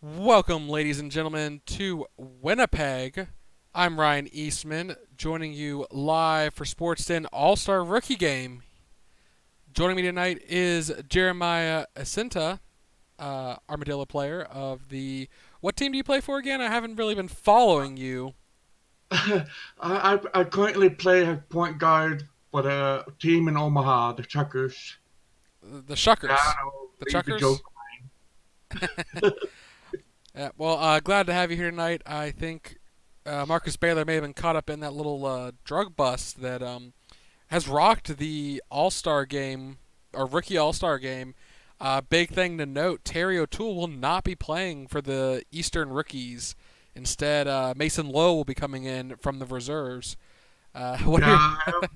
Welcome, ladies and gentlemen, to Winnipeg. I'm Ryan Eastman, joining you live for Sportsden All-Star Rookie Game. Joining me tonight is Jeremiah Acinta, Armadillo player of the. What team do you play for again? I haven't really been following you. I currently play at point guard for the team in Omaha, the Chuckers. The Yeah, I Shuckers. know, The leave the Chuckers? joke. Yeah, well, glad to have you here tonight. I think Marcus Baylor may have been caught up in that little drug bust that has rocked the All Star game or Rookie All Star game. Big thing to note: Terry O'Toole will not be playing for the Eastern rookies. Instead, Mason Lowe will be coming in from the reserves. What are Yeah, your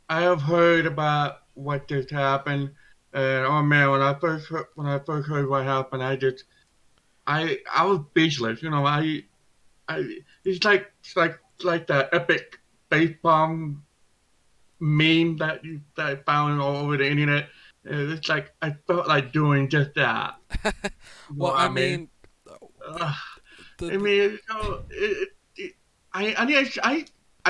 I have heard about what just happened. And oh man, when I first heard what happened, I was speechless. I it's like the epic face palm meme that I found all over the internet. It's like I felt like doing just that. You know well, what I I mean? mean, Uh, the, I the mean, I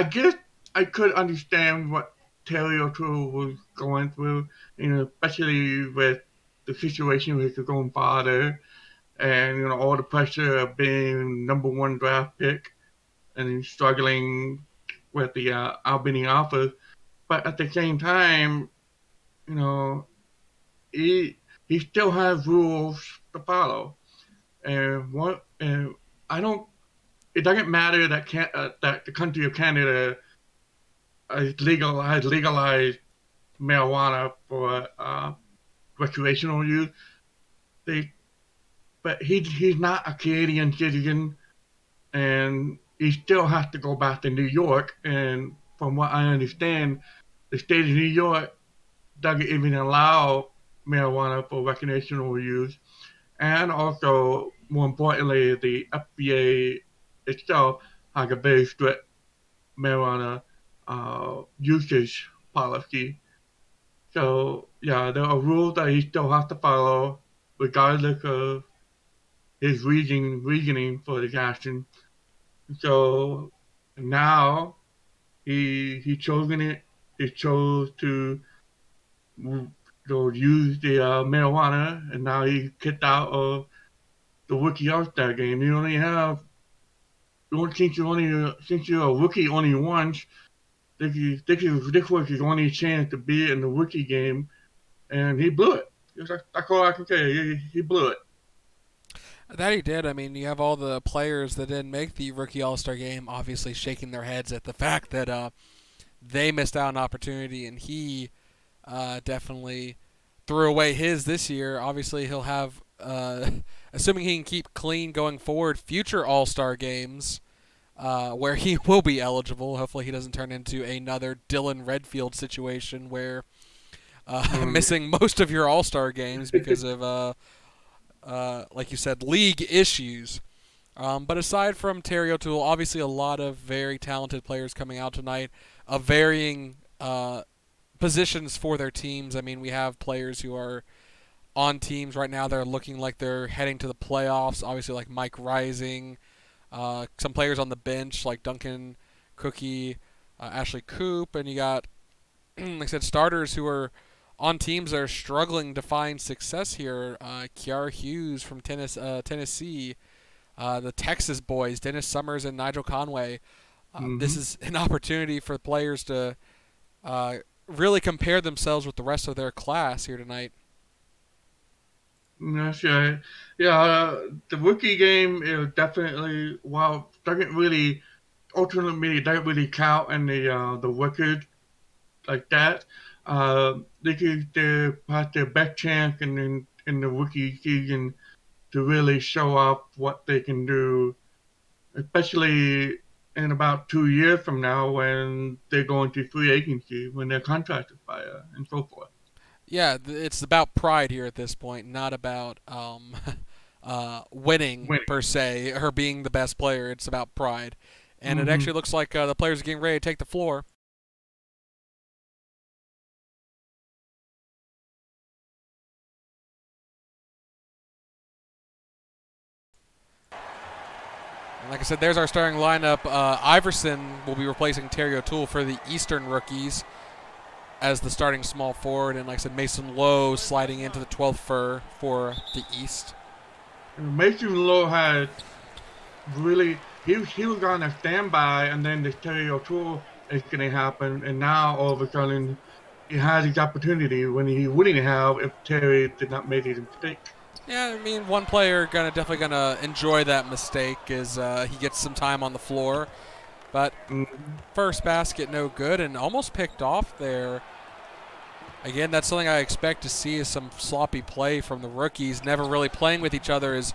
guess I could understand what Terry O'Toole was going through, especially with the situation with his own father and, all the pressure of being number one draft pick and struggling with the Albany offers. But at the same time, you know, he he still has rules to follow. And I don't it doesn't matter that the country of Canada has legalized marijuana for recreational use. They, but he's not a Canadian citizen, and he still has to go back to New York. And from what I understand, the state of New York doesn't even allow marijuana for recreational use. And also, more importantly, the FDA itself has a very strict marijuana usage policy. So yeah, there are rules that he still has to follow, regardless of his reasoning for his action. So now he chosen it. He chose to use the marijuana, and now he's kicked out of the rookie All-Star game. You only have since you're a rookie only once. This was his only chance to be in the rookie game, and he blew it. That's all I can say. He blew it. that he did. I mean, you have all the players that didn't make the Rookie All Star game, obviously shaking their heads at the fact that they missed out on an opportunity, and he definitely threw away his this year. Obviously, he'll have, assuming he can keep clean going forward, future All Star games where he will be eligible. Hopefully, he doesn't turn into another Dylan Redfield situation where Um, missing most of your All Star games because of, like you said, league issues. But aside from Terry O'Toole, obviously a lot of very talented players coming out tonight of varying positions for their teams. I mean, we have players who are on teams right now that are looking like they're heading to the playoffs. Obviously, like Mike Rising, some players on the bench like Duncan Cookie, Ashley Coop, and you got, like I said, starters who are on teams that are struggling to find success here. Kiara Hughes from Tennessee, the Texas boys, Dennis Summers and Nigel Conway. This hmm is an opportunity for players to uh, really compare themselves with the rest of their class here tonight. That's right. Yeah, the rookie game is definitely doesn't really ultimately doesn't really count in the record like that. This is their best chance in the rookie season to really show off what they can do, especially in about 2 years from now when they go into free agency, when their contract expire, and so forth. Yeah, it's about pride here at this point, not about winning Winning. per se or being the best player. It's about pride, and it hmm actually looks like the players are getting ready to take the floor. Like I said, there's our starting lineup. Iverson will be replacing Terry O'Toole for the Eastern rookies as the starting small forward. And like I said, Mason Lowe sliding into the 12th fur for the East. Mason Lowe had really, he was on a standby, and then this Terry O'Toole is going to happen. And now all of a sudden, he has his opportunity when he wouldn't have if Terry did not make his mistake. Yeah, I mean, one player definitely gonna enjoy that mistake is he gets some time on the floor, but first basket no good and almost picked off there. Again, that's something I expect to see is some sloppy play from the rookies, never really playing with each other. As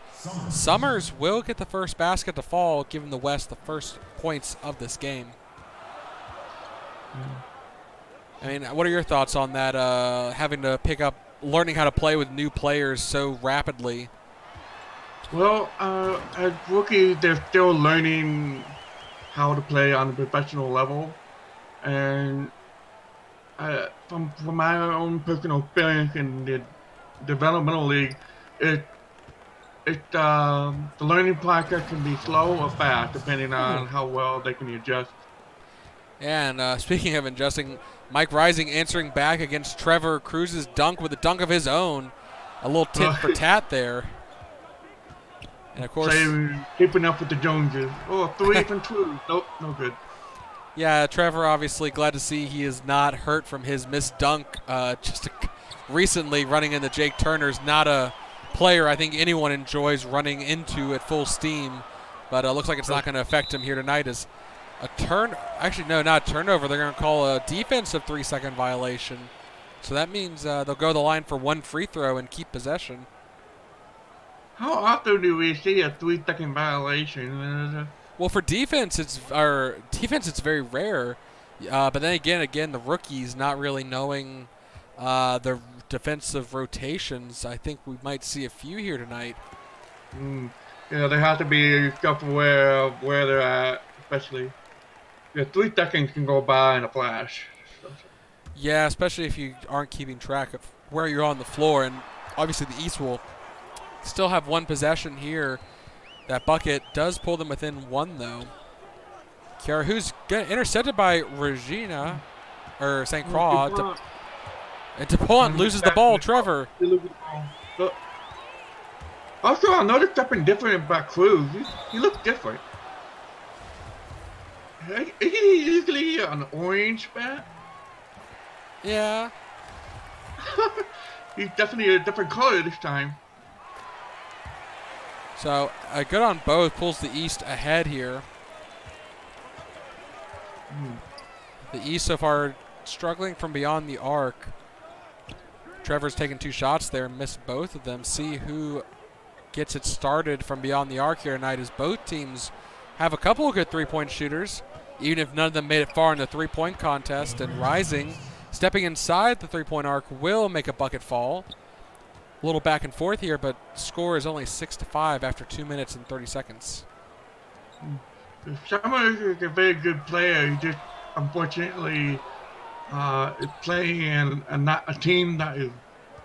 Summers will get the first basket to fall, giving the West the first points of this game. I mean, what are your thoughts on that? Having to learning how to play with new players so rapidly. Well, as rookies, they're still learning how to play on a professional level, and from my own personal experience in the developmental league, the learning process can be slow or fast depending on how well they can adjust. And speaking of adjusting, Mike Rising answering back against Trevor Cruz's dunk with a dunk of his own. A little tit for tat there. And of course, keeping up with the Joneses. Oh, 3 from 2. Nope, no good. Yeah, Trevor obviously glad to see he is not hurt from his missed dunk recently running into Jake Turner's. Not a player I think anyone enjoys running into at full steam, but looks like it's not going to affect him here tonight as actually no, not a turnover. They're going to call a defensive 3-second violation. So that means they'll go to the line for one free throw and keep possession. How often do we see a 3-second violation? Well, for defense, it's very rare. But then again, the rookies not really knowing the defensive rotations. I think we might see a few here tonight. Yeah, they have to be self-aware of where they're at, especially. 3 seconds can go by in a flash. Yeah, especially if you aren't keeping track of where you're on the floor. And obviously the East will still have one possession here. That bucket does pull them within one, though. Kiara, who's intercepted by Regina, or St. Croix. And DuPont loses the ball. Trevor. Also, I noticed something different about Cruz. He looks different. Isn't he usually an orange bat? Yeah. He's definitely a different color this time. So, good on both. Pulls the East ahead here. The East so far struggling from beyond the arc. Trevor's taken 2 shots there, missed both of them. See who gets it started from beyond the arc here tonight, as both teams have a couple of good three-point shooters, even if none of them made it far in the three-point contest. And Rising, stepping inside the three-point arc, will make a bucket fall. A little back and forth here, but score is only 6-5 after 2 minutes and 30 seconds. Summers is a very good player. He just unfortunately is playing in a team that is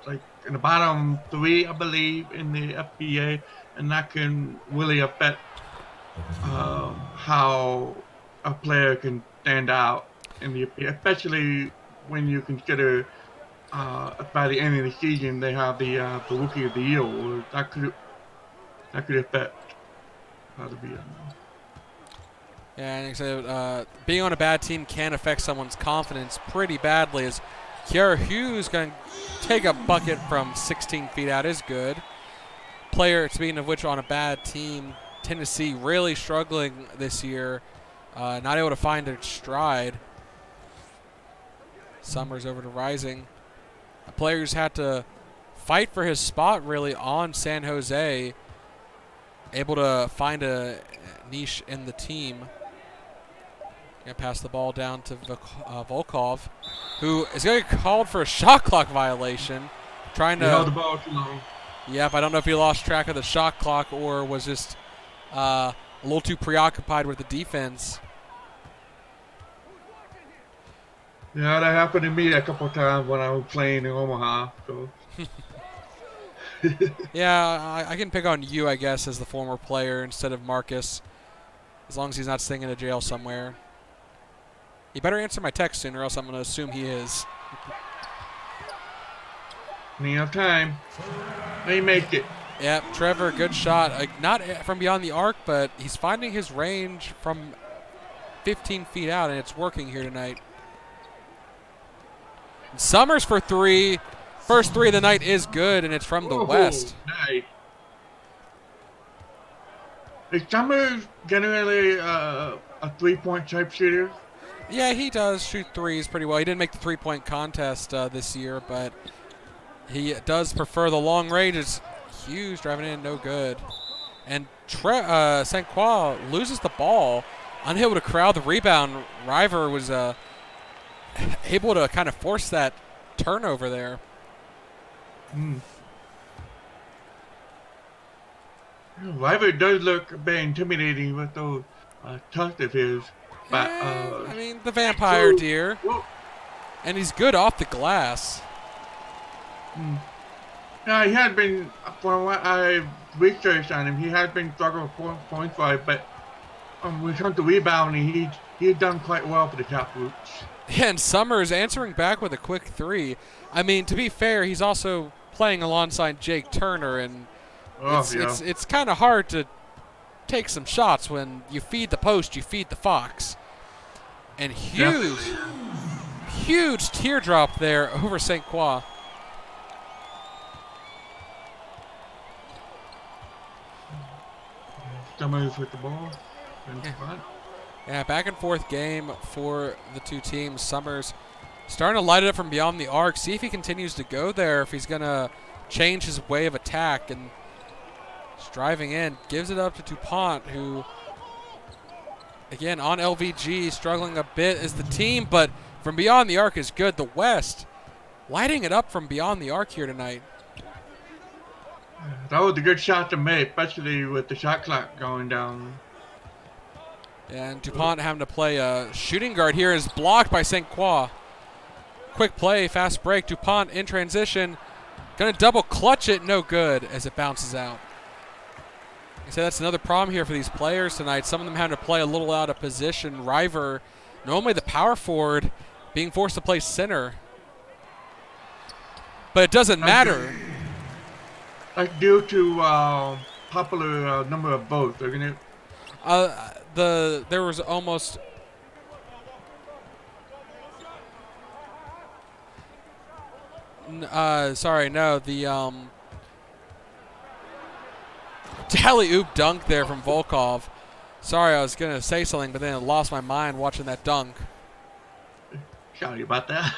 like in the bottom 3, I believe, in the FBA, and that can really affect how a player can stand out in the FBA, especially when you consider by the end of the season they have the Rookie of the Year award. That could affect how to be. Yeah, and so, being on a bad team can affect someone's confidence pretty badly. As Kiara Hughes going to take a bucket from 16 feet out is good. Player, speaking of which, on a bad team, Tennessee really struggling this year, not able to find its stride. Summers over to Rising. A player who's had to fight for his spot really on San Jose, able to find a niche in the team. Gonna pass the ball down to Volkov, who is going to get called for a shot clock violation. Trying to. He held the ball too long. Yep, I don't know if he lost track of the shot clock or was just a little too preoccupied with the defense. Yeah, that happened to me a couple times when I was playing in Omaha. So. Yeah, I can pick on you, I guess, as the former player instead of Marcus. as long as he's not staying in a jail somewhere. He better answer my text soon, or else I'm going to assume he is. Plenty of time. They make it. Yep, Trevor, good shot. Not from beyond the arc, but he's finding his range from 15 feet out, and it's working here tonight. Summers for three. First three of the night is good, and it's from the west. Nice. Is Summers generally a three-point type shooter? Yeah, he does shoot threes pretty well. He didn't make the three-point contest this year, but he does prefer the long range. It's Hughes driving in, no good. And St. Croix loses the ball, unable to corral the rebound. River was able to kind of force that turnover there. River does look a bit intimidating with those tucks of his. But, I mean, the vampire deer. Whoa. And he's good off the glass. Yeah, he had been, from what I researched on him, he has been struggling with point five, but when it comes to rebounding, he's done quite well for the top roots. Yeah, and Summers answering back with a quick three. I mean, to be fair, he's also playing alongside Jake Turner, and it's kind of hard to take some shots when you feed the post, you feed the fox. And huge teardrop there over St. Croix. Summers with the ball. Yeah, back and forth game for the two teams. Summers starting to light it up from beyond the arc. See if he continues to go there, if he's going to change his way of attack. And just driving in, gives it up to DuPont, who, again, on LVG, struggling a bit as the team, but from beyond the arc is good. The West lighting it up from beyond the arc here tonight. That was a good shot to make, especially with the shot clock going down. And DuPont having to play a shooting guard here is blocked by St. Croix. Quick play, fast break. DuPont in transition. Going to double clutch it. No good as it bounces out. I say that's another problem here for these players tonight. Some of them having to play a little out of position. River, normally the power forward, being forced to play center. But it doesn't matter. Like due to popular number of votes, they're going to... There was almost the alley-oop dunk there from Volkov. Sorry, I was gonna say something, but then I lost my mind watching that dunk. Sorry about that.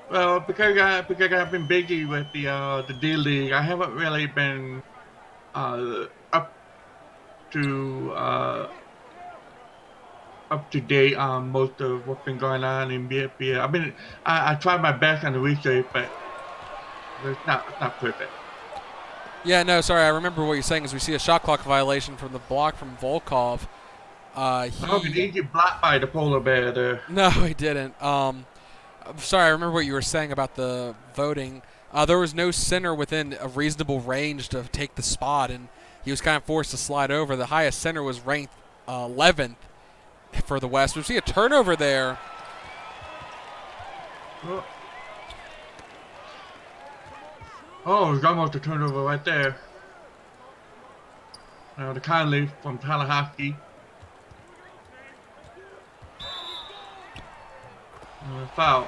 Well, because I've been busy with the D League, I haven't really been up to date on most of what's been going on in BFBL. I tried my best on the research, but it's not perfect. Yeah, no, sorry. I remember what you're saying is we see a shot clock violation from the block from Volkov. He didn't get blocked by the polar bear there. No, he didn't. I'm sorry, I remember what you were saying about the voting. There was no center within a reasonable range to take the spot, and he was kind of forced to slide over. The highest center was ranked 11th for the West. We see a turnover there. Oh, it's almost a turnover right there. The Conley from Tallahassee. Foul.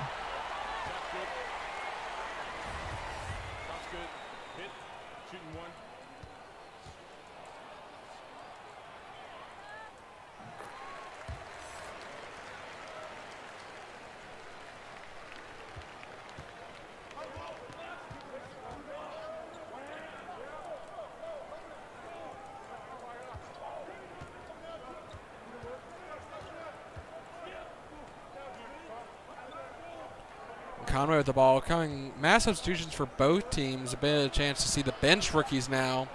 Conway with the ball. Coming mass substitutions for both teams. A bit of a chance to see the bench rookies now.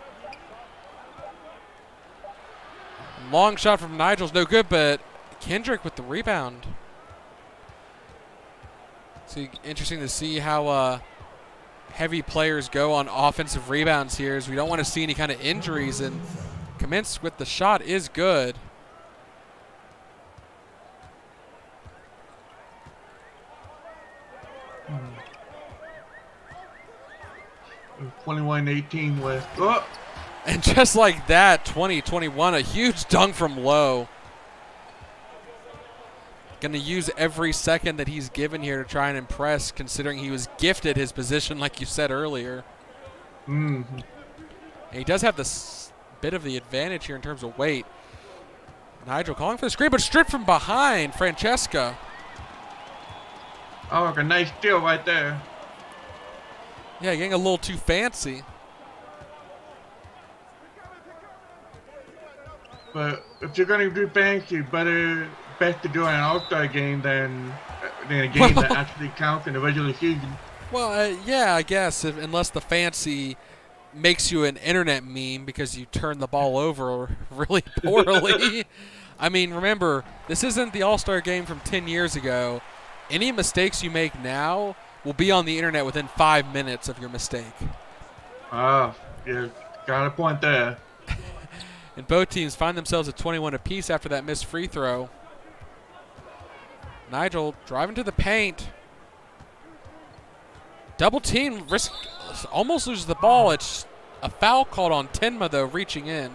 Long shot from Nigel's no good, but Kendrick with the rebound. So interesting to see how heavy players go on offensive rebounds here, as we don't want to see any kind of injuries. And Kaminsky with the shot is good. Hmm. 21-18 West. Oh! And just like that, 20-21, a huge dunk from Lowe. Going to use every second that he's given here to try and impress, considering he was gifted his position, like you said earlier. Mm-hmm. And he does have this bit of the advantage here in terms of weight. Nigel calling for the screen, but stripped from behind, Francesca. Oh, a nice steal right there. Yeah, getting a little too fancy. But if you're going to do fancy, best to do an All-Star game than a game that actually counts in the regular season. Well, yeah, I guess, unless the fancy makes you an internet meme because you turn the ball over really poorly. I mean, remember, this isn't the All-Star game from 10 years ago. Any mistakes you make now will be on the internet within 5 minutes of your mistake. Oh, yeah, got a point there. And both teams find themselves at 21 apiece after that missed free throw. Nigel driving to the paint. Double team, almost loses the ball. It's a foul called on Tenma, though, reaching in.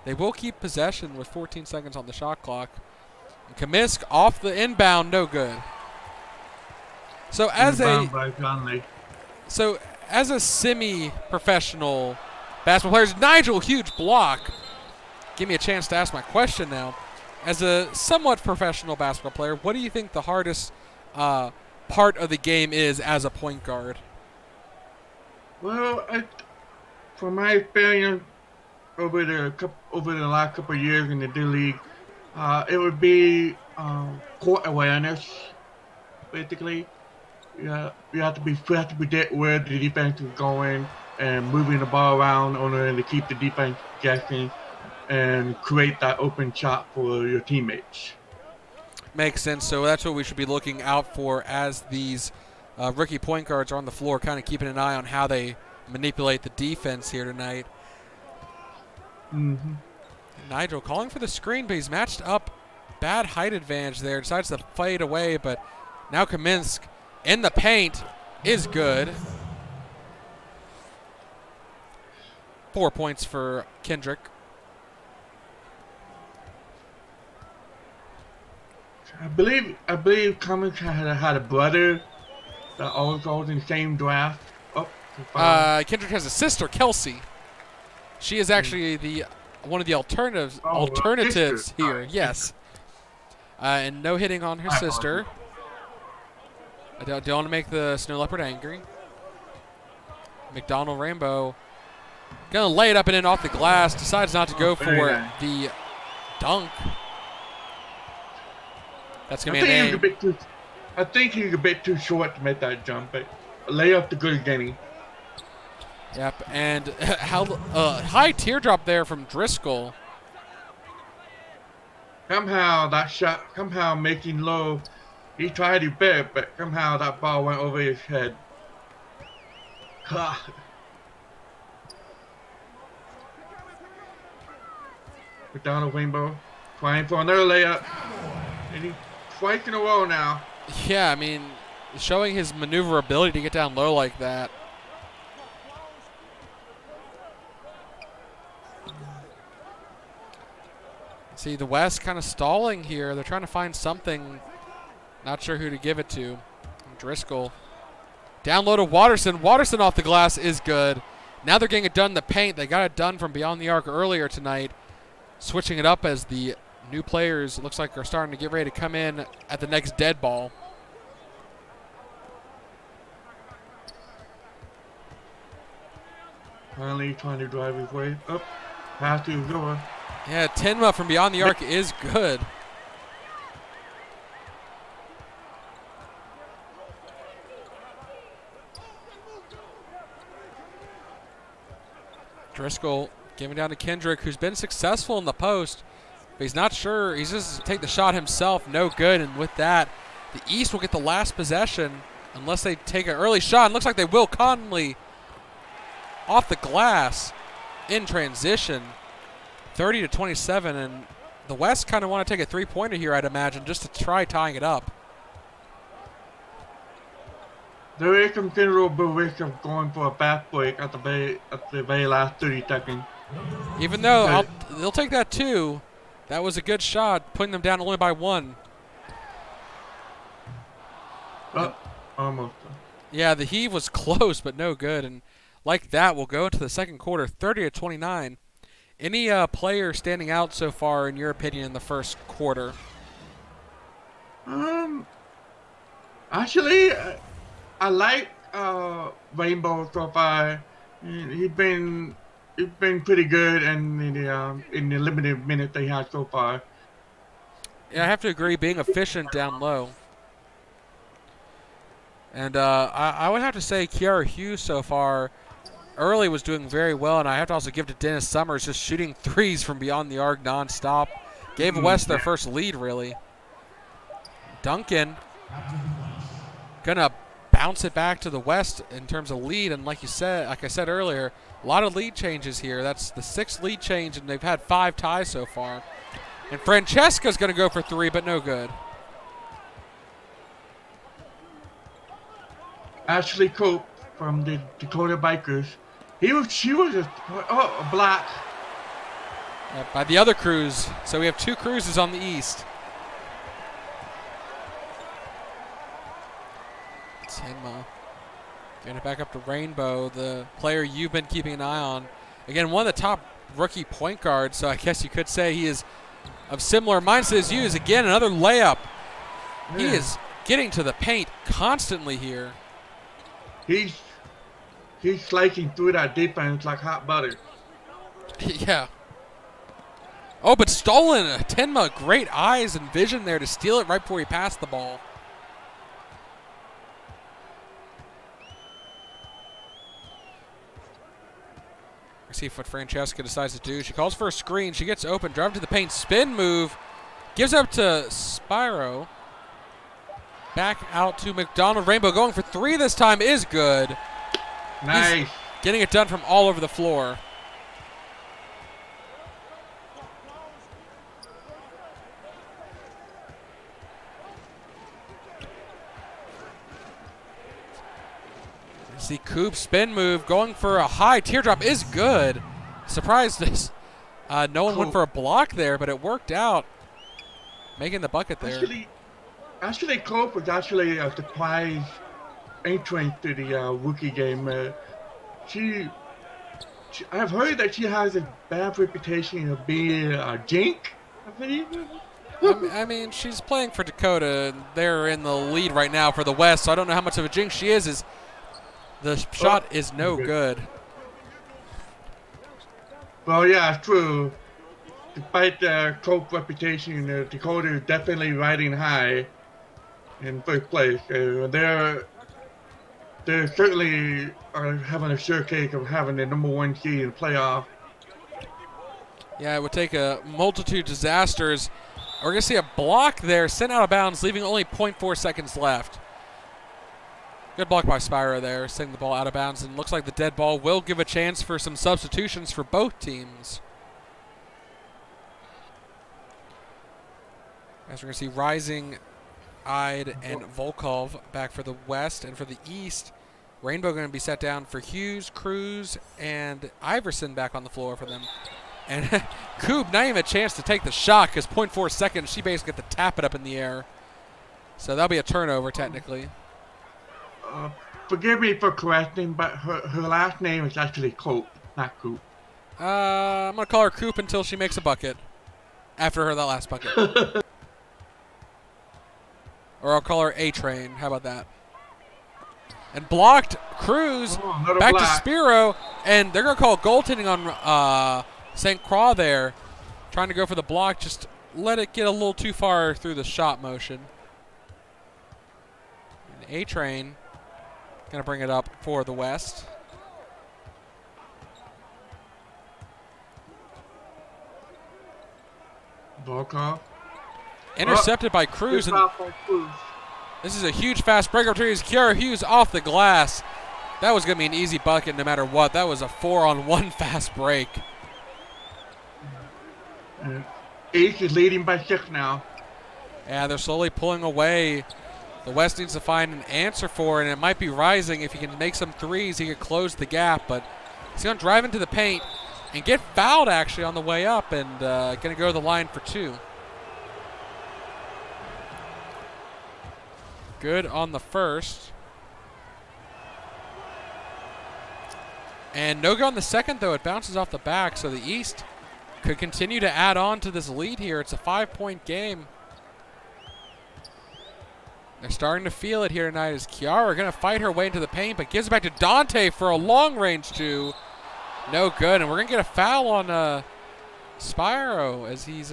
They will keep possession with 14 seconds on the shot clock. And Kaminsky off the inbound, no good. So as a semi-professional basketball player, Nigel, huge block. Give me a chance to ask my question now. As a somewhat professional basketball player, what do you think the hardest part of the game is as a point guard? Well, from my experience over the last couple of years in the D-League, it would be court awareness, basically. You have to predict where the defense is going and moving the ball around in order to keep the defense guessing and create that open shot for your teammates. Makes sense. So that's what we should be looking out for as these rookie point guards are on the floor, kind of keeping an eye on how they manipulate the defense here tonight. Mm-hmm. Nigel calling for the screen, but he's matched up. Bad height advantage there. Decides to fade away, but now Kaminsky in the paint is good. 4 points for Kendrick. I believe Cummings had a brother that always goes in the same draft. Oh, Kendrick has a sister, Kelsey. She is actually one of the alternatives here. Right. Yes. And no hitting on her sister. I don't want to make the Snow Leopard angry. McDonald Rainbow gonna lay it up and in off the glass. Decides not to go for the dunk. That's gonna be an aim. I think he's a bit too short to make that jump, but lay up the good again. Yep, and high teardrop there from Driscoll. Somehow making low. He tried his best, but somehow that ball went over his head. McDonald Rainbow trying for another layup. And he's twice in a row now. Yeah, I mean, showing his maneuverability to get down low like that. See, the West kind of stalling here. They're trying to find something. Not sure who to give it to. Driscoll. Down low to Watterson. Watterson off the glass is good. Now they're getting it done in the paint. They got it done from beyond the arc earlier tonight. Switching it up as the new players, it looks like, are starting to get ready to come in at the next dead ball. Finally trying to drive his way up. Pass to Zora. Yeah, Tenma from beyond the arc is good. Driscoll giving down to Kendrick, who's been successful in the post, but he's not sure. He's just take the shot himself, no good. And with that, the East will get the last possession unless they take an early shot. And looks like they will. Conley off the glass in transition, 30-27, and the West kind of want to take a three-pointer here, I'd imagine, just to try tying it up. There is some considerable risk of going for a fast break at the very last 30 seconds. Even though they'll take that too. That was a good shot, putting them down only by 1. Almost. Yeah, the heave was close, but no good. And like that, we'll go into the second quarter, 30-29. Any player standing out so far, in your opinion, in the first quarter? Actually, I like Rainbow so far. He's been pretty good in the limited minutes they had so far. Yeah, I have to agree, being efficient down low. And I would have to say Kiara Hughes so far early was doing very well, and I have to also give to Dennis Summers, just shooting threes from beyond the arc nonstop. Gave West their first lead, really. Duncan gonna bounce it back to the West in terms of lead, and like I said earlier, a lot of lead changes here. That's the 6th lead change, and they've had 5 ties so far. And Francesca's gonna go for 3, but no good. Ashley Cope from the Dakota Bikers. She was a block. By the other crews. So we have 2 cruises on the East. Tenma. Getting it back up to Rainbow, the player you've been keeping an eye on. Again, one of the top rookie point guards, so I guess you could say he is of similar mindset as you. Is again another layup. Yeah. He is getting to the paint constantly here. He's slicing through that defense like hot butter. Yeah. Oh, but stolen. Tenma, great eyes and vision there to steal it right before he passed the ball. Let's see what Francesca decides to do. She calls for a screen. She gets open, driving to the paint, spin move. Gives up to Spyro. Back out to McDonald. Rainbow going for 3 this time is good. Nice. He's getting it done from all over the floor. See Coop spin move, going for a high teardrop is good. Surprised this. No one went for a block there, but it worked out. Making the bucket there. Actually, Cope was actually a surprise entrance to the rookie game. I've heard that she has a bad reputation of being a jink, I believe. I mean, she's playing for Dakota, and they're in the lead right now for the West, so I don't know how much of a jinx she is the shot is no good. Well, yeah, true. Despite the Cope reputation, Dakota is definitely riding high in first place. They're certainly having a sure cake of having the #1 seed in the playoff. Yeah, it would take a multitude of disasters. We're going to see a block there, sent out of bounds, leaving only 0.4 seconds left. Good block by Spyro there, sending the ball out of bounds, and looks like the dead ball will give a chance for some substitutions for both teams. As we're going to see Rising, Ide, and Volkov back for the West, and for the East, Rainbow going to be set down for Hughes, Cruz, and Iverson back on the floor for them. And Koob, not even a chance to take the shot because 0.4 seconds, she basically got to tap it up in the air. So that'll be a turnover technically. Forgive me for correcting, but her last name is actually Cope, not Coop. I'm going to call her Coop until she makes a bucket. After that last bucket. Or I'll call her A-Train. How about that? And blocked Cruz back to Spiro. And they're going to call goaltending on St. Croix there. Trying to go for the block. Just let it get a little too far through the shot motion. And A-Train going to bring it up for the West. Volkov. Intercepted by Cruz. And this is a huge fast break opportunity. Kiara Hughes off the glass. That was going to be an easy bucket no matter what. That was a 4-on-1 fast break. East is leading by 6 now. Yeah, they're slowly pulling away. The West needs to find an answer for it, and it might be Rising. If he can make some threes, he could close the gap, but he's going to drive into the paint and get fouled actually on the way up, and going to go to the line for 2. Good on the first. And no good on the second, though. It bounces off the back, so the East could continue to add on to this lead here. It's a 5-point game. They're starting to feel it here tonight as Kiara going to fight her way into the paint, but gives it back to Dante for a long-range 2. No good, and we're going to get a foul on Spyro as he's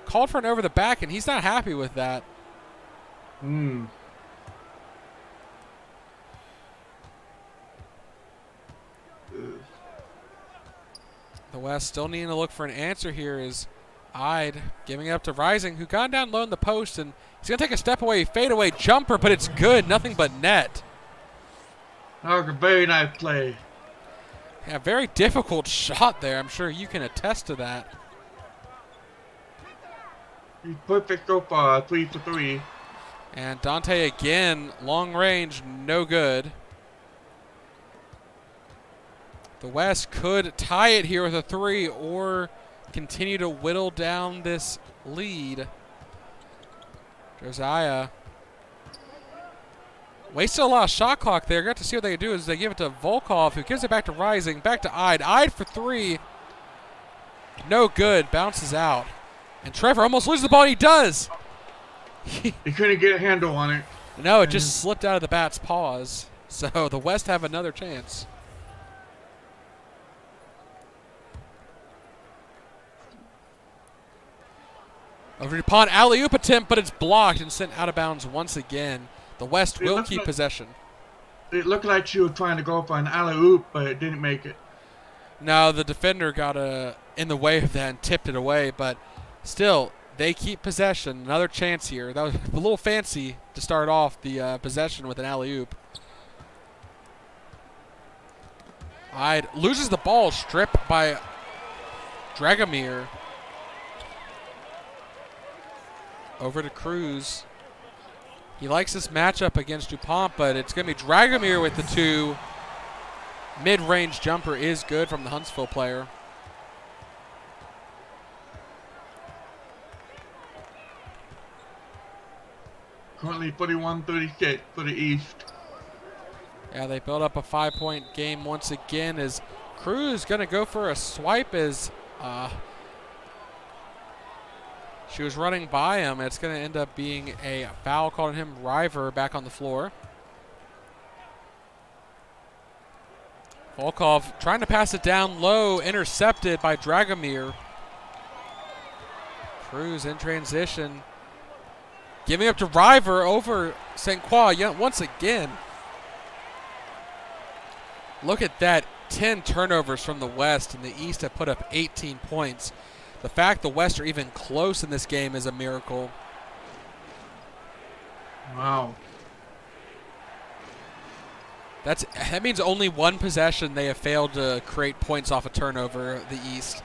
called for an over the back, and he's not happy with that. The West still needing to look for an answer here is Ide giving it up to Rising, who got down low in the post, and he's going to take a step away, fadeaway jumper, but it's good, nothing but net. That was a very nice play. Yeah, very difficult shot there. I'm sure you can attest to that. He's perfect so far, 3 for 3. And Dante again, long range, no good. The West could tie it here with a 3 or continue to whittle down this lead. Josiah wasted a lot of shot clock there. Got to see what they can do is they give it to Volkov, who gives it back to Rising, back to Ide. Ide for 3. No good. Bounces out. And Trevor almost loses the ball, and he does. He couldn't get a handle on it. No, it just slipped out of the bat's paws. So the West have another chance. Over to DuPont, alley-oop attempt, but it's blocked and sent out of bounds once again. The West will keep possession. It looked like she was trying to go for an alley-oop, but it didn't make it. No, the defender got in the way of that and tipped it away, but still, they keep possession. Another chance here. That was a little fancy to start off the possession with an alley-oop. Ide loses the ball, stripped by Dragomir. Over to Cruz. He likes this matchup against DuPont, but it's going to be Dragomir with the 2. Mid-range jumper is good from the Huntsville player. Currently 41-36 for the East. Yeah, they build up a 5-point game once again as Cruz going to go for a swipe as she was running by him. And it's going to end up being a foul called on him. River back on the floor. Volkov trying to pass it down low, intercepted by Dragomir. Cruz in transition. Giving up to River over St. Croix once again. Look at that. 10 turnovers from the West, and the East have put up 18 points. The fact the West are even close in this game is a miracle. Wow. That means only one possession they have failed to create points off a turnover, the East.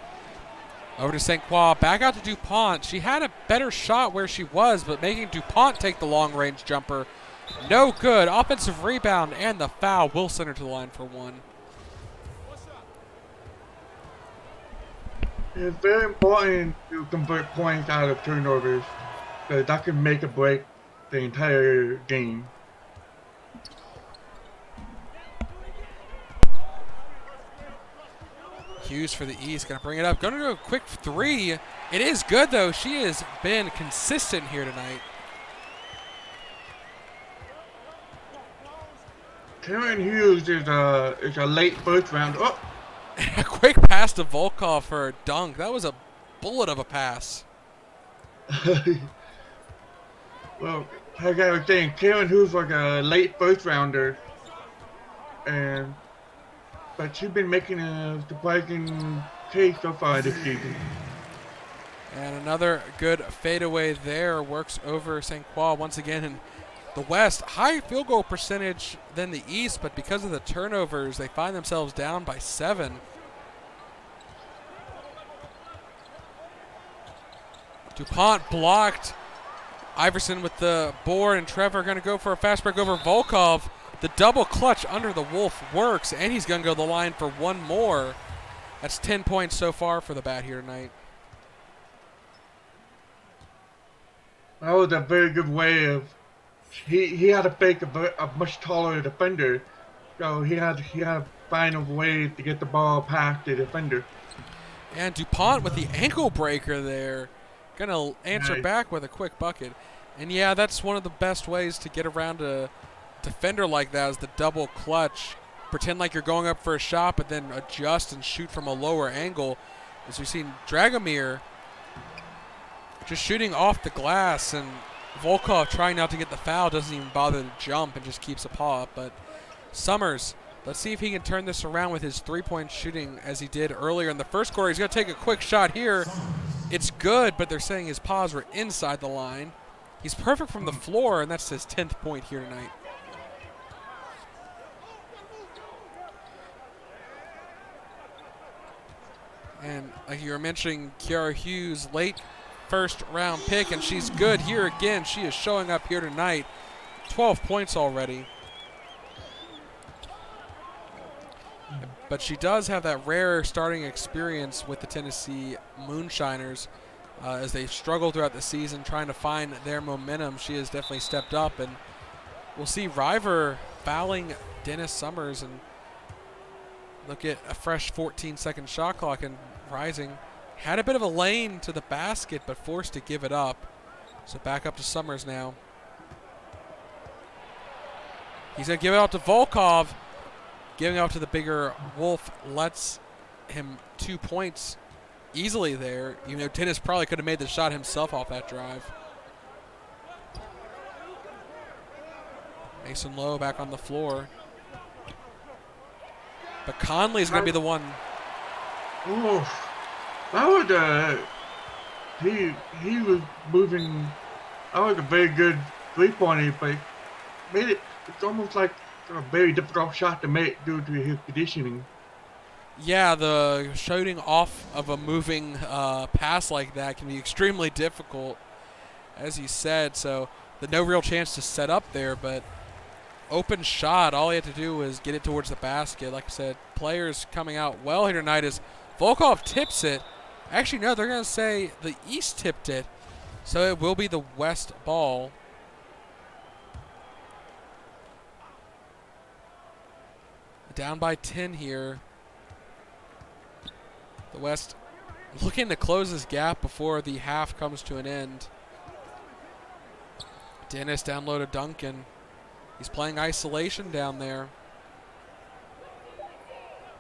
Over to St. Croix, back out to DuPont. She had a better shot where she was, but making DuPont take the long-range jumper. No good. Offensive rebound and the foul will send her to the line for 1. It's very important to convert points out of turnovers, because that can make or break the entire game. Hughes for the East, going to bring it up. Going to do a quick 3. It is good, though. She has been consistent here tonight. Karen Hughes is a late first round. Oh! A quick pass to Volkov for a dunk. That was a bullet of a pass. Well, like I was saying, Karen Hughes was a late first rounder, but she's been making a surprising case so far this season. And another good fadeaway there. Works over St. Croix once again. And The West, high field goal percentage than the East, but because of the turnovers, they find themselves down by 7. DuPont blocked. Iverson with the board, and Trevor going to go for a fast break over Volkov. The double clutch under the Wolf works, and he's going to go to the line for one more. That's 10 points so far for the Bat here tonight. That was a very good way of. He had to fake a much taller defender, so he had to find a way to get the ball past the defender. And DuPont with the ankle breaker there. Going to answer back with a quick bucket. And yeah, that's one of the best ways to get around a defender like that is the double clutch. Pretend like you're going up for a shot, but then adjust and shoot from a lower angle. As we've seen Dragomir just shooting off the glass, and Volkov trying not to get the foul, doesn't even bother to jump and just keeps a paw up. But Summers, let's see if he can turn this around with his three-point shooting as he did earlier in the first quarter. He's going to take a quick shot here. It's good, but they're saying his paws were inside the line. He's perfect from the floor, and that's his 10th point here tonight. And like you were mentioning, Kiara Hughes, late first-round pick, and she's good here again. She is showing up here tonight. 12 points already. But she does have that rare starting experience with the Tennessee Moonshiners. As they struggle throughout the season trying to find their momentum, she has definitely stepped up. And we'll see River fouling Dennis Summers, and look at a fresh 14-second shot clock, and Rising had a bit of a lane to the basket but forced to give it up. So back up to Summers now. He's going to give it out to Volkov. Giving out to the bigger Wolf lets him 2 points easily there, even though Dennis probably could have made the shot himself off that drive. Mason Lowe back on the floor. But Conley's going to be the one. Oh, that was he was moving. That was a very good three-pointer, but made it. It's almost like a very difficult shot to make due to his conditioning. Yeah, the shooting off of a moving pass like that can be extremely difficult, as you said. So no real chance to set up there, but open shot. All he had to do was get it towards the basket. Like I said, players coming out well here tonight as Volkov tips it. Actually, no, they're going to say the East tipped it, so it will be the West ball. Down by 10 here. The West looking to close this gap before the half comes to an end. Dennis down low to Duncan. He's playing isolation down there.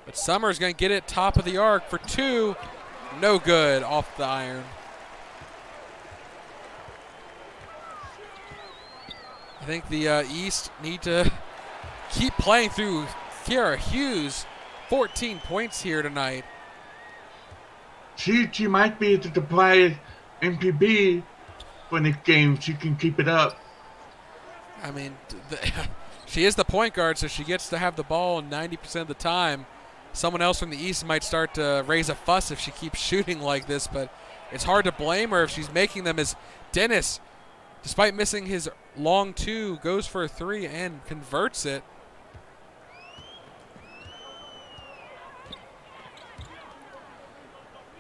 But Summers going to get it top of the arc for 2. No good off the iron. I think the East need to keep playing through Kiara Hughes. 14 points here tonight. She might be able to play MPB for this game. She can keep it up. I mean, she is the point guard, so she gets to have the ball 90% of the time. Someone else from the East might start to raise a fuss if she keeps shooting like this, but it's hard to blame her if she's making them. As Dennis, despite missing his long 2, goes for a 3 and converts it.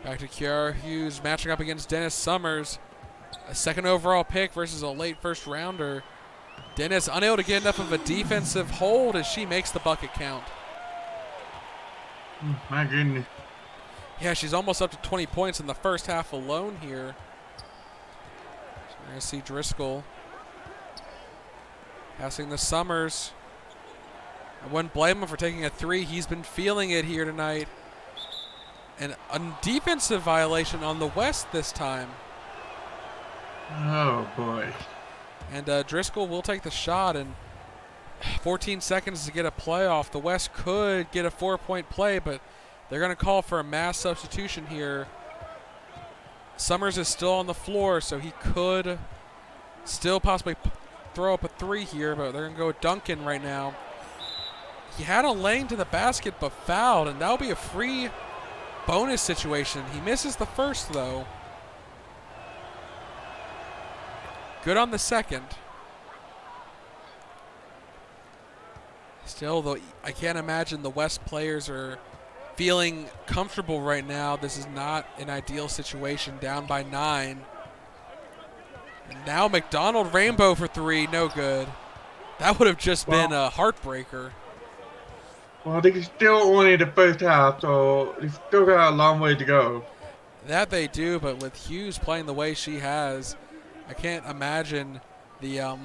Back to Kiara Hughes matching up against Dennis Summers. A second overall pick versus a late first rounder. Dennis unable to get enough of a defensive hold as she makes the bucket count. My goodness. Yeah, she's almost up to 20 points in the first half alone here. So we're going to see Driscoll passing the Summers. I wouldn't blame him for taking a 3. He's been feeling it here tonight. And a defensive violation on the West this time. Oh, boy. And Driscoll will take the shot, and 14 seconds to get a play off. The West could get a 4-point play, but they're going to call for a mass substitution here. Summers is still on the floor, so he could still possibly throw up a three here, but they're going to go with Duncan right now. He had a lane to the basket but fouled, and that'll be a free bonus situation. He misses the first, though. Good on the second. Still, though, I can't imagine the West players are feeling comfortable right now. This is not an ideal situation, down by 9. And now McDonald Rainbow for three, no good. That would have just been a heartbreaker. Well, they can still only the first half, so they still got a long way to go. That they do, but with Hughes playing the way she has, I can't imagine the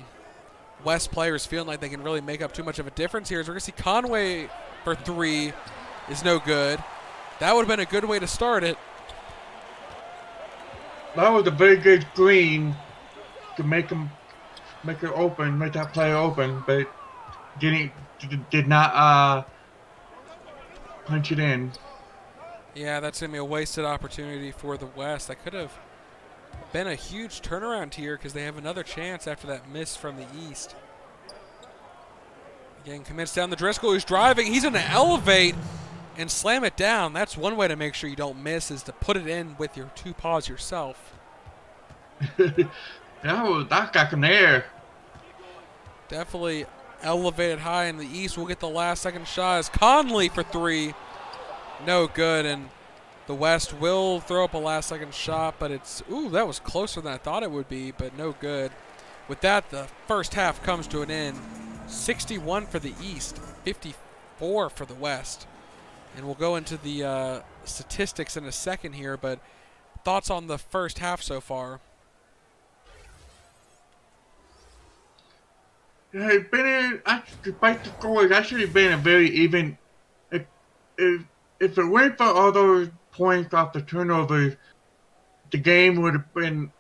West players feeling like they can really make up too much of a difference here. As we're going to see Conway for three is no good. That would have been a good way to start it. That was a very good screen to make it open, make that player open, but did not punch it in. Yeah, that's going to be a wasted opportunity for the West. That could have been a huge turnaround here because they have another chance after that miss from the East. Again, commits down the Driscoll, who's driving. He's going to elevate and slam it down. That's one way to make sure you don't miss, is to put it in with your two paws yourself. That got in there. Definitely elevated high in the East. We'll get the last second shot as Conley for three. No good, and the West will throw up a last second shot, but it's, ooh, that was closer than I thought it would be, but no good. With that, the first half comes to an end. 61 for the East, 54 for the West. And we'll go into the statistics in a second here, but thoughts on the first half so far? Yeah, it's been despite the score, it's actually been a very even. If it weren't for all those points off the turnovers, the game would have been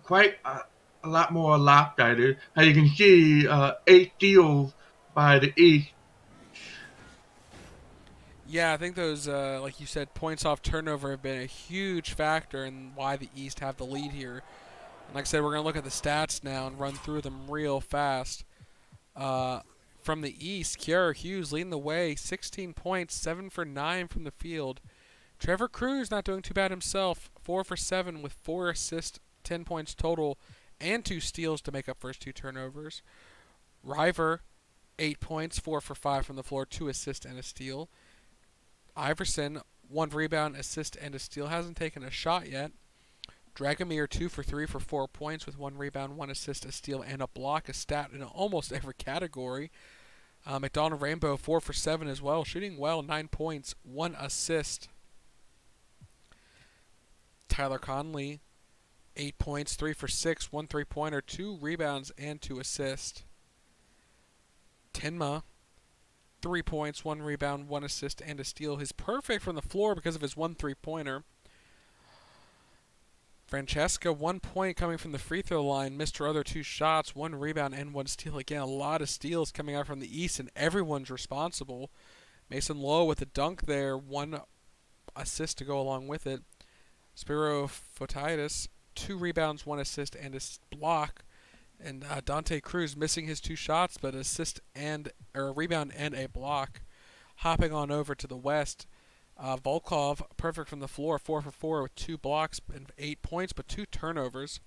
quite a lot more lopsided. As you can see, 8 steals by the East. Yeah, I think those, like you said, points off turnover have been a huge factor in why the East have the lead here. And like I said, we're going to look at the stats now and run through them real fast. From the East, Kiara Hughes leading the way, 16 points, 7 for 9 from the field. Trevor Cruz not doing too bad himself, 4 for 7 with 4 assists, 10 points total, and 2 steals to make up for his 2 turnovers. River, 8 points, 4 for 5 from the floor, 2 assists and a steal. Iverson, 1 rebound, assist, and a steal. Hasn't taken a shot yet. Dragomir, 2 for 3 for 4 points with 1 rebound, 1 assist, a steal, and a block. A stat in almost every category. McDonald Rainbow, 4 for 7 as well. Shooting well, 9 points, 1 assist. Tyler Conley, 8 points, 3 for 6, 1 3-pointer, 2 rebounds, and 2 assists. Tenma, 3 points, 1 rebound, 1 assist, and a steal. He's perfect from the floor because of his 1 3-pointer. Francesca, 1 point coming from the free throw line, missed her other 2 shots, 1 rebound and 1 steal. Again, a lot of steals coming out from the East, and everyone's responsible. Mason Lowe with a dunk there, 1 assist to go along with it. Spiro Fotiadis, 2 rebounds, 1 assist, and a block. And Dante Cruz missing his 2 shots, but a rebound and a block. Hopping on over to the West. Volkov, perfect from the floor, 4 for 4 with 2 blocks and 8 points, but 2 turnovers.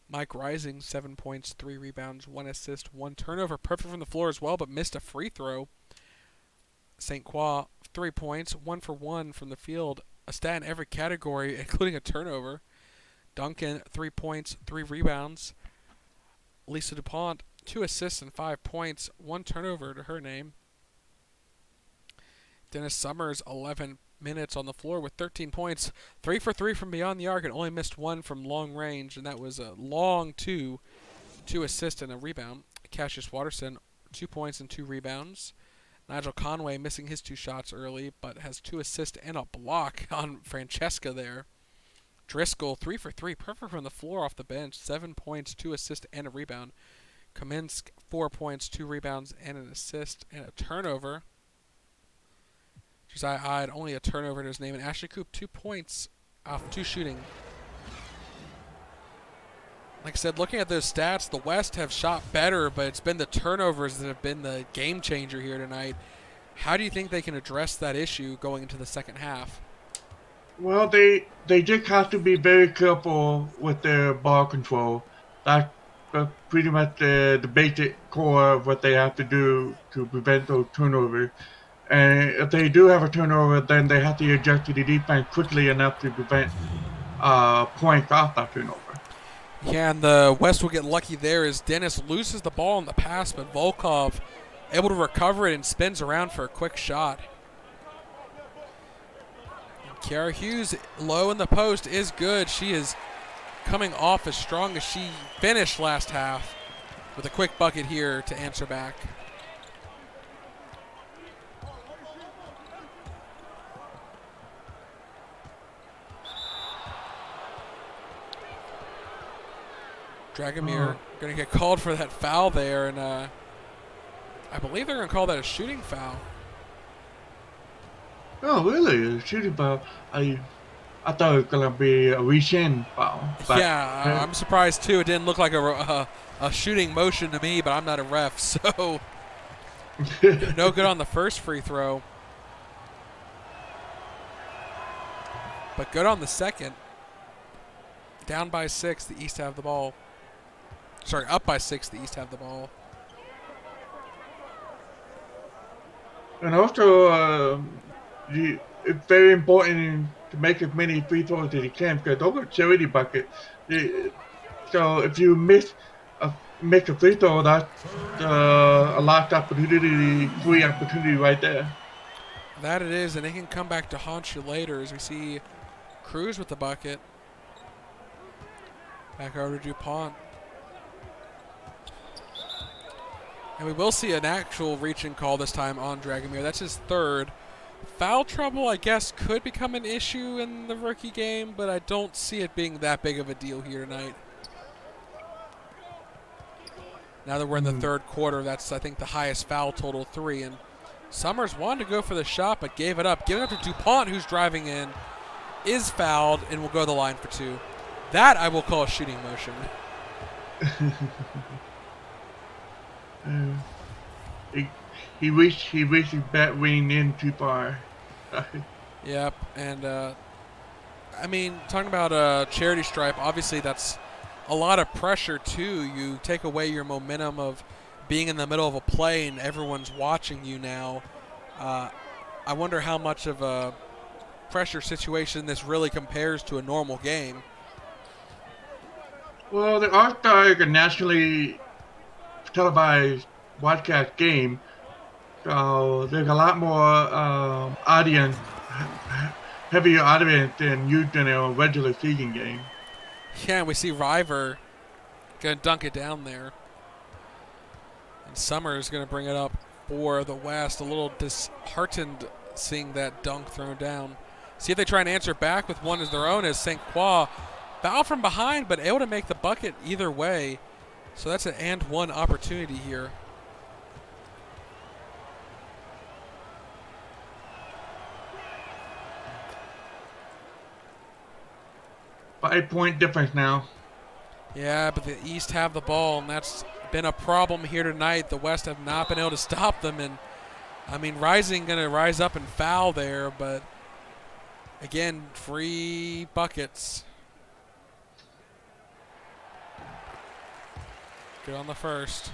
Mike Rising, 7 points, 3 rebounds, 1 assist, 1 turnover, perfect from the floor as well, but missed a free throw. St. Croix, 3 points, 1 for 1 from the field, a stat in every category, including a turnover. Duncan, 3 points, 3 rebounds. Lisa DuPont, 2 assists and 5 points, 1 turnover to her name. Dennis Summers, 11 minutes on the floor with 13 points, 3 for 3 from beyond the arc, and only missed 1 from long range, and that was a long 2 assists and a rebound. Cassius Watterson, 2 points and 2 rebounds. Nigel Conway missing his 2 shots early, but has 2 assists and a block on Francesca there. Driscoll, 3 for 3, perfect from the floor off the bench, 7 points, 2 assists, and a rebound. Kaminsk, 4 points, 2 rebounds, and an assist, and a turnover. Josiah Hyde, only a turnover to his name, and Ashley Coop, 2 points off 2 shooting. Like I said, looking at those stats, the West have shot better, but it's been the turnovers that have been the game changer here tonight. How do you think they can address that issue going into the second half? Well, they just have to be very careful with their ball control. That's pretty much the basic core of what they have to do to prevent those turnovers. And if they do have a turnover, then they have to adjust to the defense quickly enough to prevent points off that turnover. Yeah, and the West will get lucky there as Dennis loses the ball in the pass, but Volkov able to recover it and spins around for a quick shot. Kiara Hughes low in the post is good. She is coming off as strong as she finished last half with a quick bucket here to answer back. Dragomir going to get called for that foul there, and I believe they're going to call that a shooting foul. Oh, really? A shooting foul? I thought it was going to be a reach-in foul. Yeah, I'm surprised too. It didn't look like a shooting motion to me, but I'm not a ref, so no good on the first free throw. But good on the second. Down by 6, the East have the ball. Sorry, up by 6, the East have the ball. And also, it's very important to make as many free throws as you can because those are charity buckets. So if you miss a free throw, that's a lost opportunity, free opportunity right there. That it is, and it can come back to haunt you later as we see Cruz with the bucket. Back over to DuPont. And we will see an actual reaching call this time on Dragomir. That's his third. Foul trouble, I guess, could become an issue in the rookie game, but I don't see it being that big of a deal here tonight. Now that we're in the third quarter, that's, I think, the highest foul total, 3. And Summers wanted to go for the shot, but gave it up. Giving it up to DuPont, who's driving in, is fouled, and will go to the line for 2. That I will call a shooting motion. He reached his bat wing in too far. Yep, and I mean, talking about charity stripe, obviously that's a lot of pressure too. You take away your momentum of being in the middle of a play and everyone's watching you now. I wonder how much of a pressure situation this really compares to a normal game. Well, the All-Star is a nationally televised broadcast game, so there's a lot more audience, heavier audience than used in a regular season game. Yeah, we see River going to dunk it down there. And Summers going to bring it up for the West. A little disheartened seeing that dunk thrown down. See if they try and answer back with one as their own as St. Croix. Foul from behind, but able to make the bucket either way. So that's an and one opportunity here. Five-point difference now. Yeah, but the East have the ball, and that's been a problem here tonight. The West have not been able to stop them, and I mean, Rising going to rise up and foul there, but again, free buckets. Good on the first.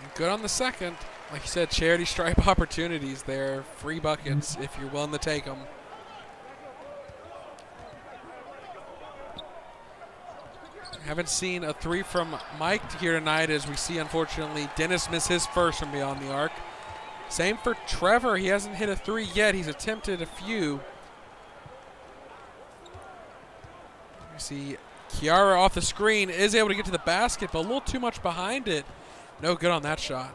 And good on the second. Like you said, charity stripe opportunities there. Free buckets if you're willing to take them. Haven't seen a 3 from Mike here tonight as we see, unfortunately, Dennis miss his first from beyond the arc. Same for Trevor. He hasn't hit a 3 yet. He's attempted a few. You see Kiara off the screen is able to get to the basket, but a little too much behind it. No good on that shot.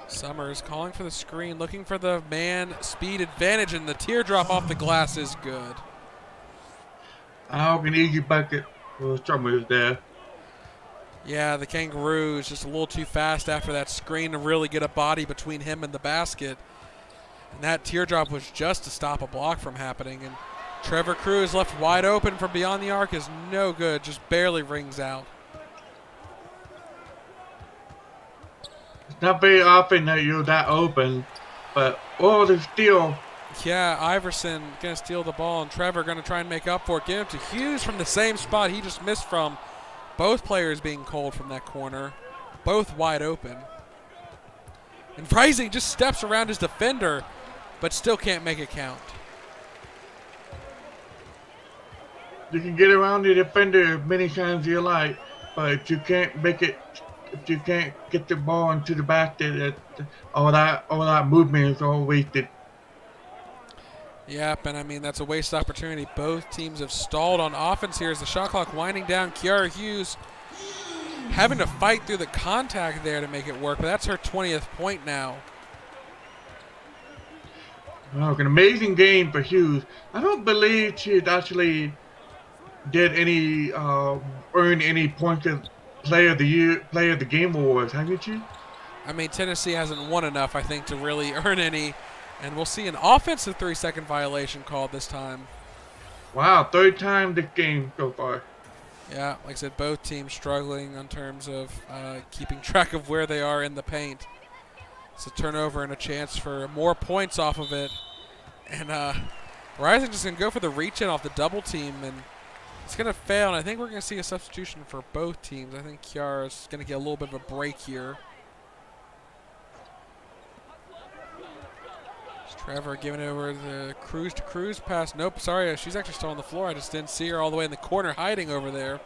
Summers calling for the screen, looking for the man speed advantage, and the teardrop off the glass is good. An easy bucket for Summers there. Yeah, the Kangaroo is just a little too fast after that screen to really get a body between him and the basket. And that teardrop was just to stop a block from happening. And Trevor Cruz left wide open from beyond the arc is no good, just barely rings out. It's not very often that you're that open, but oh, the steal. Yeah, Iverson going to steal the ball, and Trevor going to try and make up for it. Get him to Hughes from the same spot he just missed from. Both players being cold from that corner, both wide open. And Rising just steps around his defender, but still can't make it count. You can get around the defender many times you like, but if you can't make it, if you can't get the ball into the basket, all that movement is all wasted. Yep, and I mean, that's a waste opportunity. Both teams have stalled on offense here as the shot clock winding down. Kiara Hughes having to fight through the contact there to make it work, but that's her 20th point now. Wow, an amazing game for Hughes. I don't believe she actually did any earn any points of player of the year, player of the game awards, haven't you? I mean, Tennessee hasn't won enough, I think, to really earn any. And we'll see an offensive 3-second violation called this time. Wow, third time this game so far. Yeah, like I said, both teams struggling in terms of keeping track of where they are in the paint. It's a turnover and a chance for more points off of it. And Rising just going to go for the reach-in off the double team, and it's going to fail. And I think we're going to see a substitution for both teams. I think Kiara's going to get a little bit of a break here. Trevor giving it over the Cruz to Cruz pass. Nope, sorry, she's actually still on the floor. I just didn't see her all the way in the corner hiding over there.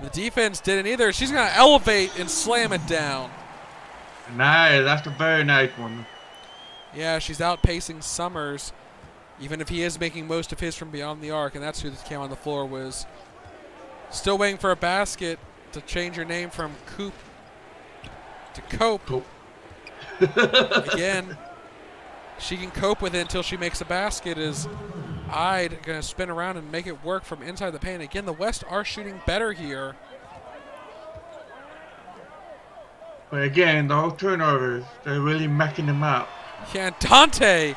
The defense didn't either. She's going to elevate and slam it down. Nice, that's a very nice one. Yeah, she's outpacing Summers, even if he is making most of his from beyond the arc, and that's who came on the floor was. Still waiting for a basket to change your name from Coop to Cope. Again. She can cope with it until she makes a basket. Is Ide going to spin around and make it work from inside the paint. Again, the West are shooting better here. But again, the whole turnovers, they're really messing them up. Yeah, Dante,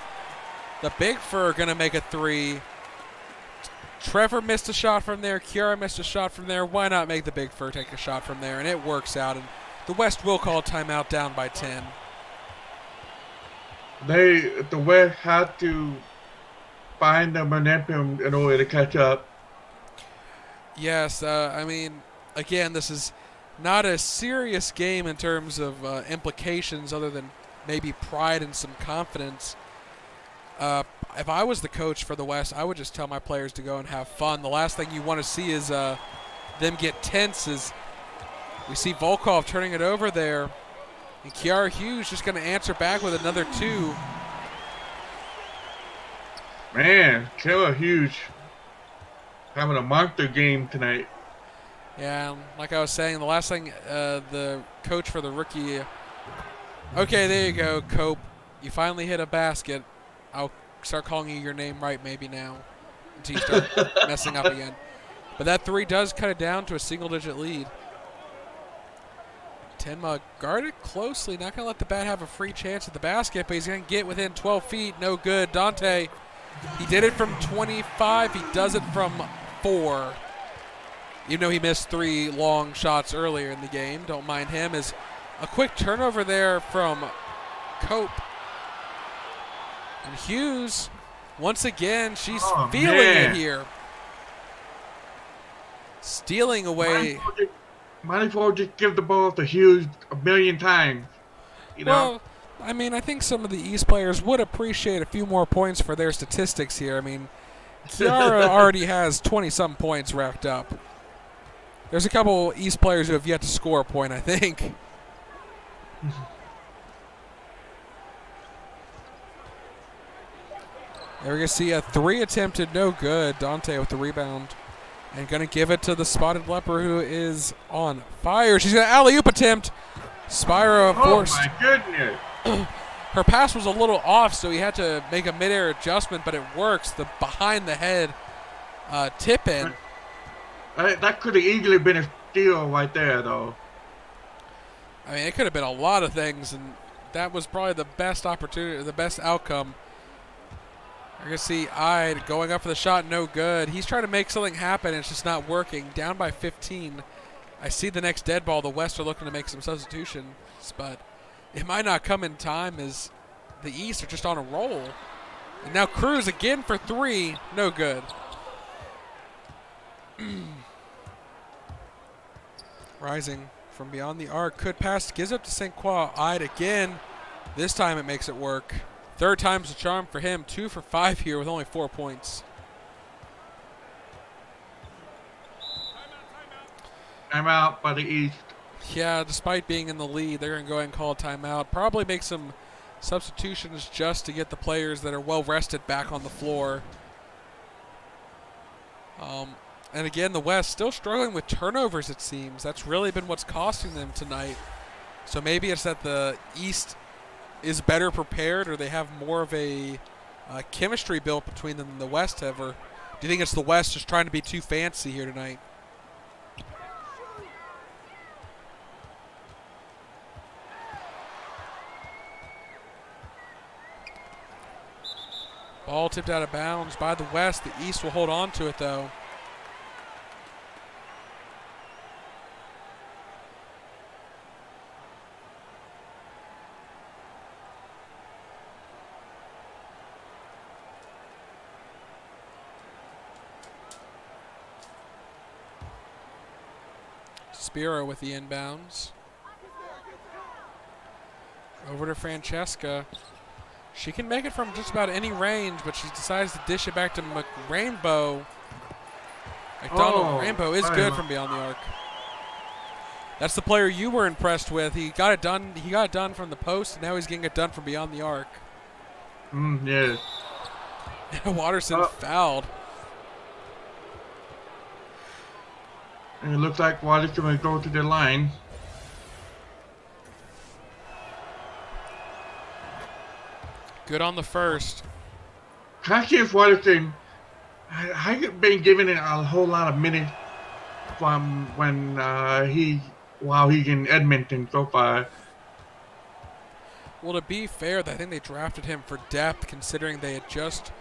the big fur, going to make a three. Trevor missed a shot from there. Kiara missed a shot from there. Why not make the big fur take a shot from there? And it works out. And the West will call timeout down by 10. The West had to find the momentum in order to catch up. Yes, I mean, again, this is not a serious game in terms of implications other than maybe pride and some confidence. If I was the coach for the West, I would just tell my players to go and have fun. The last thing you want to see is them get tense. As we see Volkov turning it over there. And Kiara Hughes just going to answer back with another two. Man, Kiara Hughes having a monster game tonight. Yeah, like I was saying, the last thing the coach for the rookie. Okay, there you go, Cope. You finally hit a basket. I'll start calling you your name right maybe now until you start messing up again. But that three does cut it down to a single-digit lead. Tenma guarded closely, not going to let the bat have a free chance at the basket, but he's going to get within 12 feet. No good. Dante, he did it from 25. He does it from 4. Even though he missed 3 long shots earlier in the game. Don't mind him. As a quick turnover there from Cope. And Hughes, once again, she's feeling it here. Stealing away. Might as well just give the ball to Hughes a million times. You know? Well, I mean, I think some of the East players would appreciate a few more points for their statistics here. I mean, Kiara already has 20-some points racked up. There's a couple East players who have yet to score a point, I think. And we're going to see a 3 attempted, no good. Dante with the rebound. And going to give it to the Spotted Leper, who is on fire. She's going to alley-oop attempt. Spyro forced. Oh, my goodness. Her pass was a little off, so he had to make a mid-air adjustment, but it works. The behind-the-head tip-in. That could have easily been steal right there, though. I mean, it could have been a lot of things, and that was probably the best opportunity, the best outcome. I can see Ide going up for the shot, no good. He's trying to make something happen, and it's just not working. Down by 15. I see the next dead ball. The West are looking to make some substitutions, but it might not come in time as the East are just on a roll. And now Cruz again for 3, no good. Rising from beyond the arc, could pass, gives up to St. Croix. Ide again. This time it makes it work. Third time's the charm for him. 2 for 5 here with only 4 points. Timeout by the East. Yeah, despite being in the lead, they're going to go ahead and call a timeout. Probably make some substitutions just to get the players that are well rested back on the floor. And again, the West still struggling with turnovers, it seems. That's really been what's costing them tonight. So maybe it's that the East is better prepared, or they have more of a chemistry built between them than the West have. Or do you think it's the West just trying to be too fancy here tonight? Ball tipped out of bounds by the West. The East will hold on to it, though. Spiro with the inbounds. Over to Francesca. She can make it from just about any range, but she decides to dish it back to Rainbow. Rainbow is good from beyond the arc. That's the player you were impressed with. He got it done. He got it done from the post, and now he's getting it done from beyond the arc. Yeah. Watterson fouled. And it looks like Watterson will go to the line. Good on the first. Can I see if Watterson has been given it a whole lot of minutes from when while he's in Edmonton so far? Well, to be fair, I think they drafted him for depth, considering they had just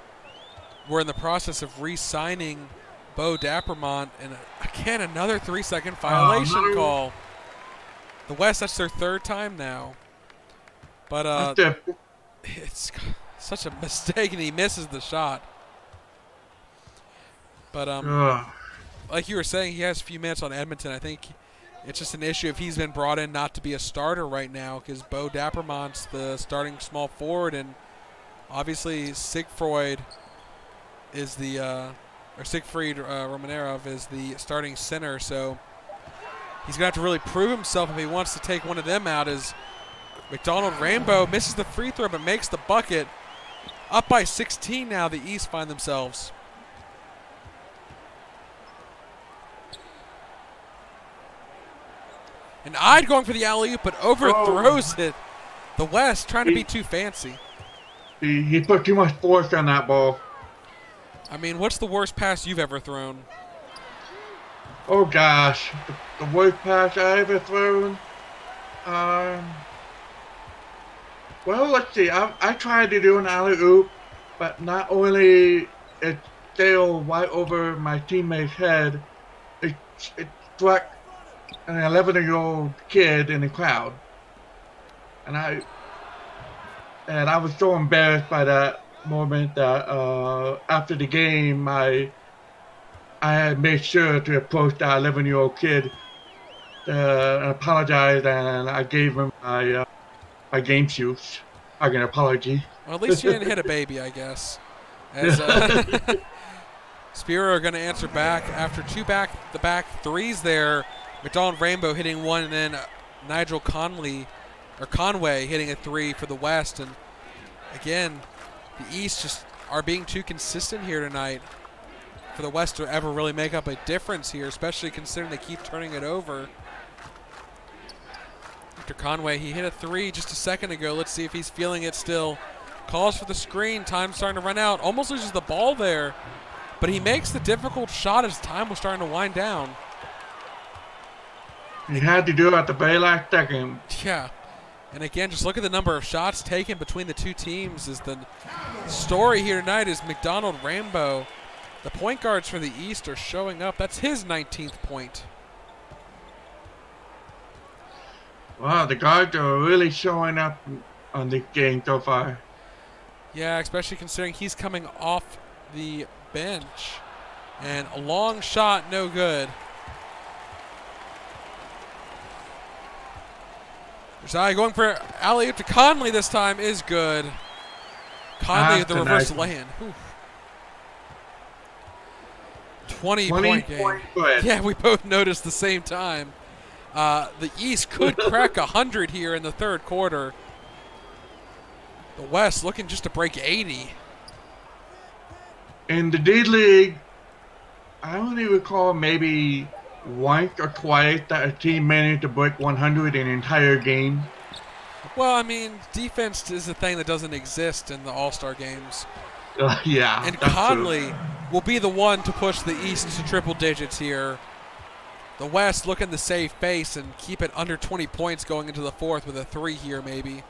were in the process of re-signing Bo Dappermont, and again another 3-second violation call. The West, that's their 3rd time now. But it's such a mistake, and he misses the shot. But like you were saying, he has a few minutes on Edmonton. I think it's just an issue if he's been brought in not to be a starter right now, because Bo Dappermont's the starting small forward, and obviously Siegfried is the Siegfried Romanarov is the starting center. So he's going to have to really prove himself if he wants to take one of them out. As McDonald Rainbow misses the free throw but makes the bucket. Up by 16 now, the East find themselves. And Ide going for the alley-oop but overthrows it. The West trying to be too fancy. He put too much force on that ball. I mean, what's the worst pass you've ever thrown? Oh gosh, the worst pass I ever thrown. Well, let's see. I tried to do an alley-oop, but not only it sailed right over my teammate's head, it struck an 11-year-old kid in the crowd, and I was so embarrassed by that moment that after the game I had made sure to approach that 11-year-old kid and apologize, and I gave him my game shoes. I can apology. Well, at least you didn't hit a baby, I guess. As Spiro are going to answer back after 2 back-to-back threes there. McDonald Rainbow hitting one, and then Nigel Conway hitting a 3 for the West. And again, the East just are being too consistent here tonight for the West to ever really make up a difference here, especially considering they keep turning it over. Victor Conway, he hit a 3 just a second ago. Let's see if he's feeling it still. Calls for the screen. Time's starting to run out. Almost loses the ball there, but he makes the difficult shot as time was starting to wind down. He had to do it at the very last second. Yeah. And again, just look at the number of shots taken between the two teams. Is the story here tonight is McDonald Rambo. The point guards for the East are showing up. That's his 19th point. Wow, the guards are really showing up on this game so far. Yeah, especially considering he's coming off the bench. And a long shot, no good. Josiah going for alley-oop to Conley this time is good. Conley with the reverse lay-in. 20-point game. Yeah, we both noticed the same time. The East could crack 100 here in the third quarter. The West looking just to break 80. In the D-League, I only recall maybe once or twice that a team managed to break 100 in an entire game. Well, I mean, defense is a thing that doesn't exist in the All-Star games. Yeah. And Conley will be the one to push the East to triple digits here. The West looking to save face and keep it under 20 points going into the fourth with a 3 here maybe.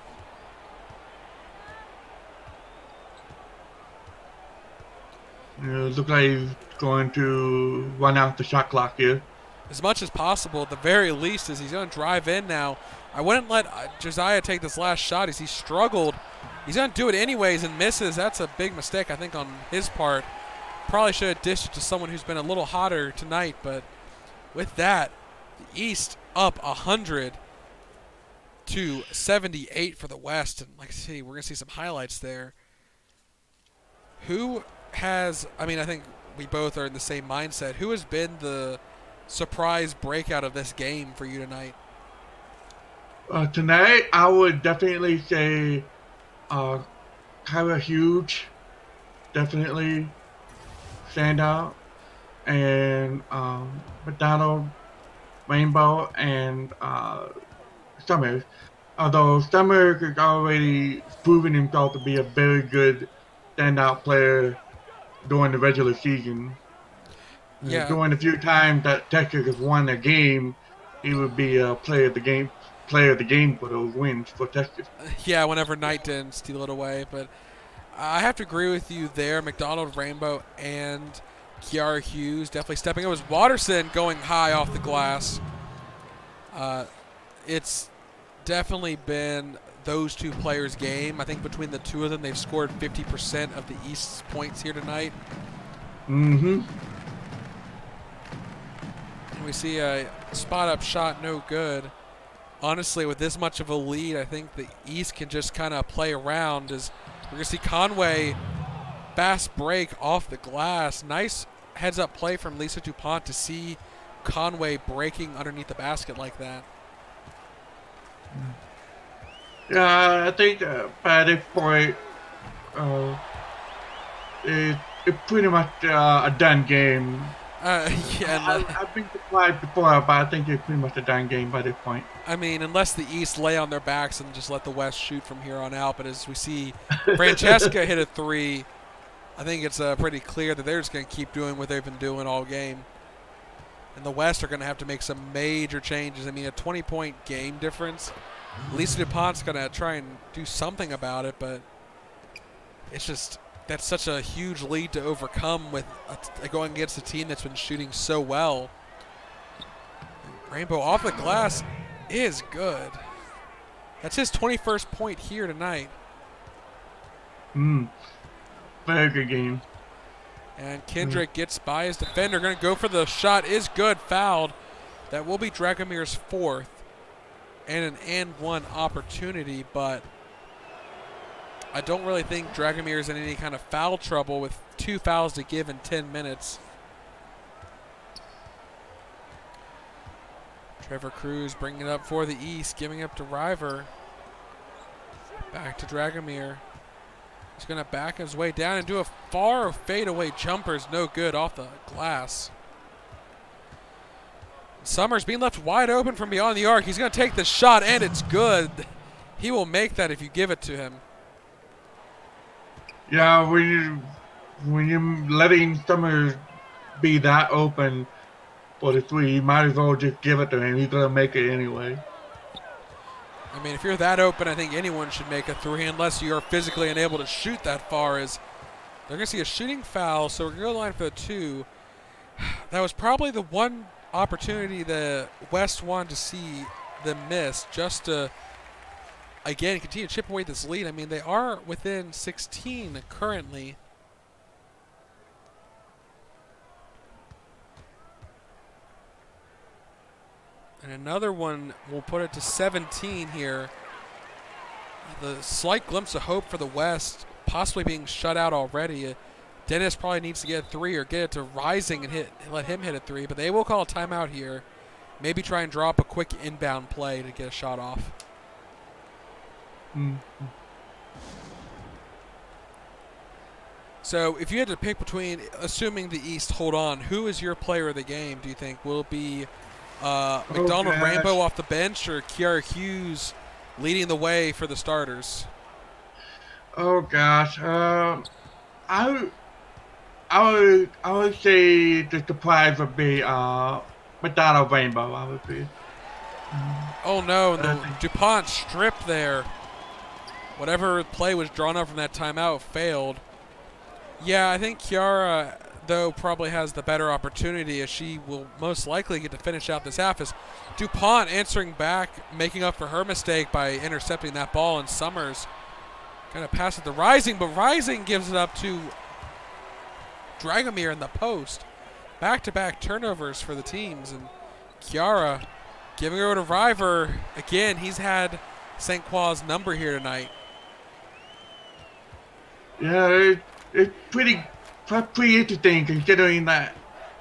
It looks like he's going to run out the shot clock here. As much as possible, at the very least, as he's going to drive in now. I wouldn't let Josiah take this last shot as he struggled. He's going to do it anyways and misses. That's a big mistake, I think, on his part. Probably should have dished it to someone who's been a little hotter tonight, but with that, the East up 100 to 78 for the West. And like I say, we're going to see some highlights there. Who has, I mean, I think we both are in the same mindset. Who has been the surprise breakout of this game for you tonight? Tonight, I would definitely say Kyra Hughes, definitely stand out, and McDonald, Rainbow, and Summers. Although Summers has already proven himself to be a very good standout player during the regular season. Yeah. During the few times that Texas has won a game, he would be a player of the game for those wins for Texas. Yeah, whenever Knight didn't steal it away. But I have to agree with you there. McDonald, Rainbow, and Kiara Hughes definitely stepping up. It was Watterson going high off the glass. It's definitely been those two players' game. I think between the two of them, they've scored 50% of the East's points here tonight. Mm-hmm. And we see a spot-up shot, no good. Honestly, with this much of a lead, I think the East can just kind of play around. As we're going to see Conway fast break off the glass. Nice heads-up play from Lisa DuPont to see Conway breaking underneath the basket like that. Yeah, I think by this point, it's pretty much a done game. Yeah, I've been surprised before, but I think it's pretty much a done game by this point. I mean, unless the East lay on their backs and just let the West shoot from here on out. But as we see Francesca hit a 3, I think it's pretty clear that they're just going to keep doing what they've been doing all game. And the West are going to have to make some major changes. I mean, a 20-point game difference. Lisa DuPont's going to try and do something about it, but it's just that's such a huge lead to overcome with going against a team that's been shooting so well. Rainbow off the glass is good. That's his 21st point here tonight. Very good game. And Kendrick gets by his defender. Going to go for the shot. Is good. Fouled. That will be Dragomir's 4th. And an and-one opportunity, but I don't really think Dragomir's in any kind of foul trouble with 2 fouls to give in 10 minutes. Trevor Cruz bringing it up for the East, giving up to River. Back to Dragomir. He's going to back his way down and do a far fadeaway jumper. Is no good off the glass. Summers being left wide open from beyond the arc. He's going to take the shot, and it's good. He will make that if you give it to him. Yeah, when you're letting Summers be that open, for the three. You might as well just give it to him. He's gonna make it anyway. I mean, if you're that open, I think anyone should make a three unless you're physically unable to shoot that far. As they're going to see a shooting foul, so we're going to go to the line for the two. That was probably the one opportunity the West wanted to see them miss, just to, again, continue to chip away this lead. I mean, they are within 16 currently. And another one will put it to 17 here. The slight glimpse of hope for the West, possibly being shut out already. Dennis probably needs to get a three or get it to Rising and let him hit a three, but they will call a timeout here. Maybe try and drop a quick inbound play to get a shot off. So if you had to pick between, assuming the East hold on, who is your player of the game, do you think? Will it be McDonald Rambo off the bench or Kiara Hughes leading the way for the starters? Oh gosh, I would say the surprise would be McDonald Rainbow. I would be. Oh no, the DuPont strip there. Whatever play was drawn up from that timeout failed. Yeah, I think Kiara, though, probably has the better opportunity, as she will most likely get to finish out this half. As DuPont answering back, making up for her mistake by intercepting that ball, and Summers kind of pass it to Rising, but Rising gives it up to Dragomir in the post. Back-to-back turnovers for the teams, and Kiara giving her to River. Again, he's had St. Croix's number here tonight. Yeah, it's pretty interesting considering that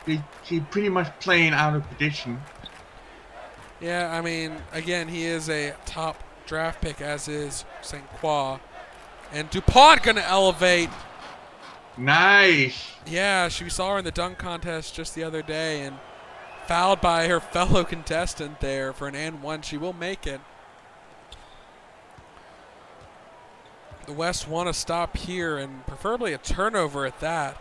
he's pretty much playing out of position. Yeah, I mean, again, he is a top draft pick, as is St. Croix. And DuPont going to elevate. Nice. Yeah, we saw her in the dunk contest just the other day and fouled by her fellow contestant there for an and one. She will make it. The West want to stop here, and preferably a turnover at that,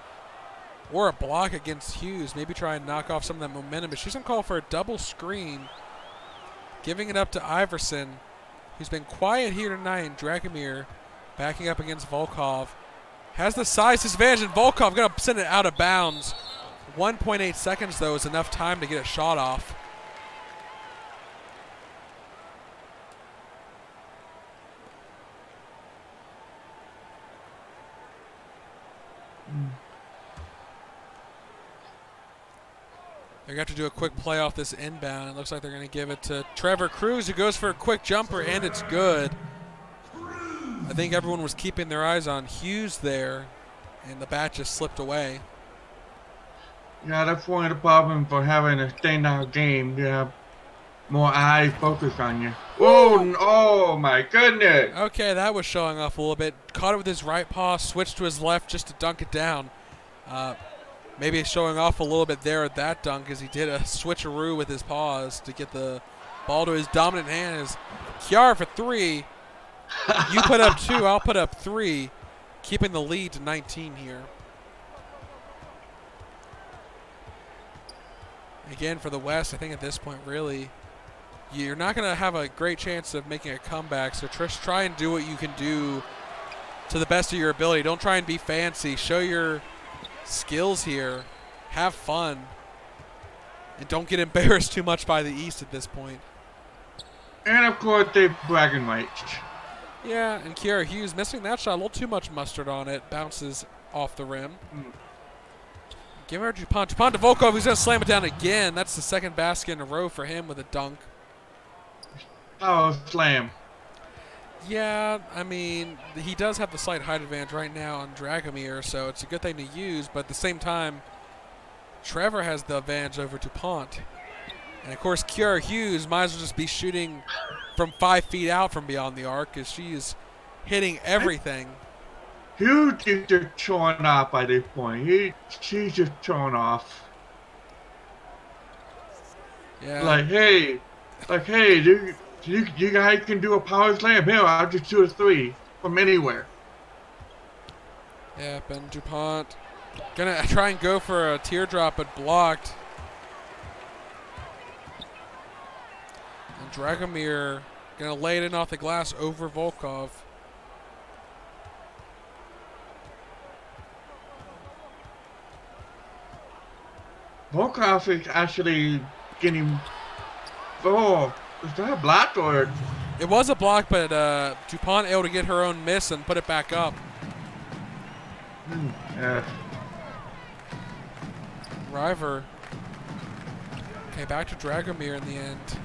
or a block against Hughes. Maybe try and knock off some of that momentum, but she's going to call for a double screen, giving it up to Iverson, who's been quiet here tonight, and Dragomir backing up against Volkov. Has the size disadvantage, and Volkov going to send it out of bounds. 1.8 seconds, though, is enough time to get a shot off. They're going to have to do a quick play off this inbound. It looks like they're going to give it to Trevor Cruz, who goes for a quick jumper, and it's good. I think everyone was keeping their eyes on Hughes there, and the bat just slipped away. Yeah, that's one of the problems for having a standout game. You have more eyes focused on you. Oh my goodness. Okay, that was showing off a little bit. Caught it with his right paw, switched to his left just to dunk it down. Maybe showing off a little bit there at that dunk, as he did a switcheroo with his paws to get the ball to his dominant hand. As Kiara for three. You put up two, I'll put up three, keeping the lead to 19 here. Again, for the West, I think at this point, really, you're not going to have a great chance of making a comeback. So just try and do what you can do to the best of your ability. Don't try and be fancy. Show your skills here. Have fun. And don't get embarrassed too much by the East at this point. And, of course, they're bragging rights. Yeah, and Kiara Hughes missing that shot. A little too much mustard on it. Bounces off the rim. Give her DuPont. DuPont to Volkov, who's going to slam it down again. That's the second basket in a row for him with a dunk. Oh, slam. Yeah, I mean, he does have the slight height advantage right now on Dragomir, so it's a good thing to use. But at the same time, Trevor has the advantage over DuPont. And, of course, Kiara Hughes might as well just be shooting from 5 feet out from beyond the arc, because she is hitting everything. Hughes is just showing off by this point. She's just showing off. Yeah. Like, hey, you guys can do a power slam. Here, I'll just shoot a three from anywhere. Yep, and DuPont gonna try and go for a teardrop, but blocked. Dragomir gonna lay it in off the glass over Volkov. Volkov is actually getting. Oh, is that a block or? It was a block, but DuPont able to get her own miss and put it back up. Yeah. River. Okay, back to Dragomir in the end.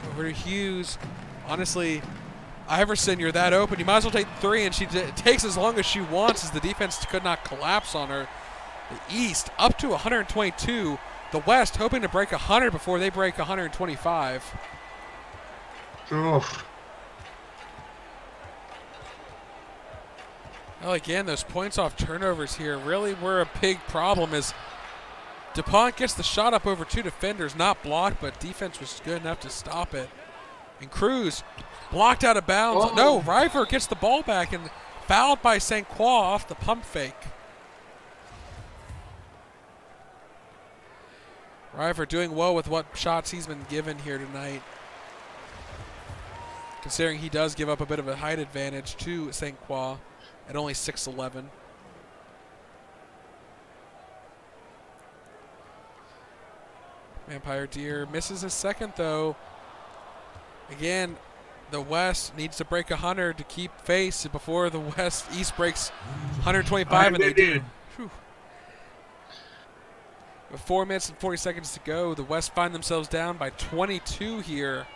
Over to Hughes. Honestly, Iverson, you're that open. You might as well take 3, and she takes as long as she wants as the defense could not collapse on her. The East up to 122. The West hoping to break 100 before they break 125. Oh. Well, again, those points off turnovers here really were a big problem as DuPont gets the shot up over 2 defenders, not blocked, but defense was good enough to stop it. And Cruz blocked out of bounds. Oh. No, River gets the ball back and fouled by St. Croix off the pump fake. River doing well with what shots he's been given here tonight. Considering he does give up a bit of a height advantage to St. Croix at only 6'11". Vampire Deer misses his second though. Again, the West needs to break 100 to keep face before the East breaks 125, and they do. Whew. With 4 minutes and 40 seconds to go, the West find themselves down by 22 here.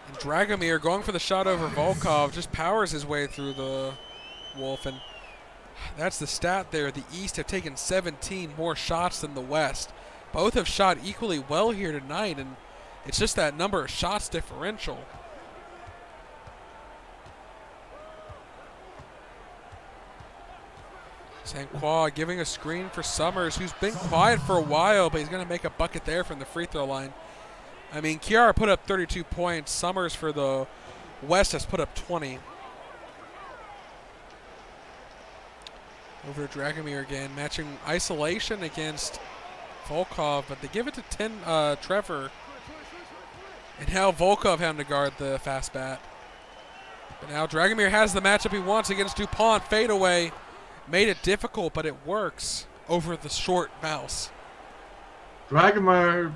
And Dragomir going for the shot over Volkov just powers his way through the Wolf, and that's the stat there. The East have taken 17 more shots than the West. Both have shot equally well here tonight, and it's just that number of shots differential. St. Croix giving a screen for Summers, who's been quiet for a while, but he's going to make a bucket there from the free throw line. I mean, Kiara put up 32 points. Summers for the West has put up 20. Over to Dragomir again, matching isolation against Volkov, but they give it to Trevor. And now Volkov having to guard the fast bat. But now Dragomir has the matchup he wants against DuPont. Fadeaway made it difficult, but it works over the short mouse. Dragomir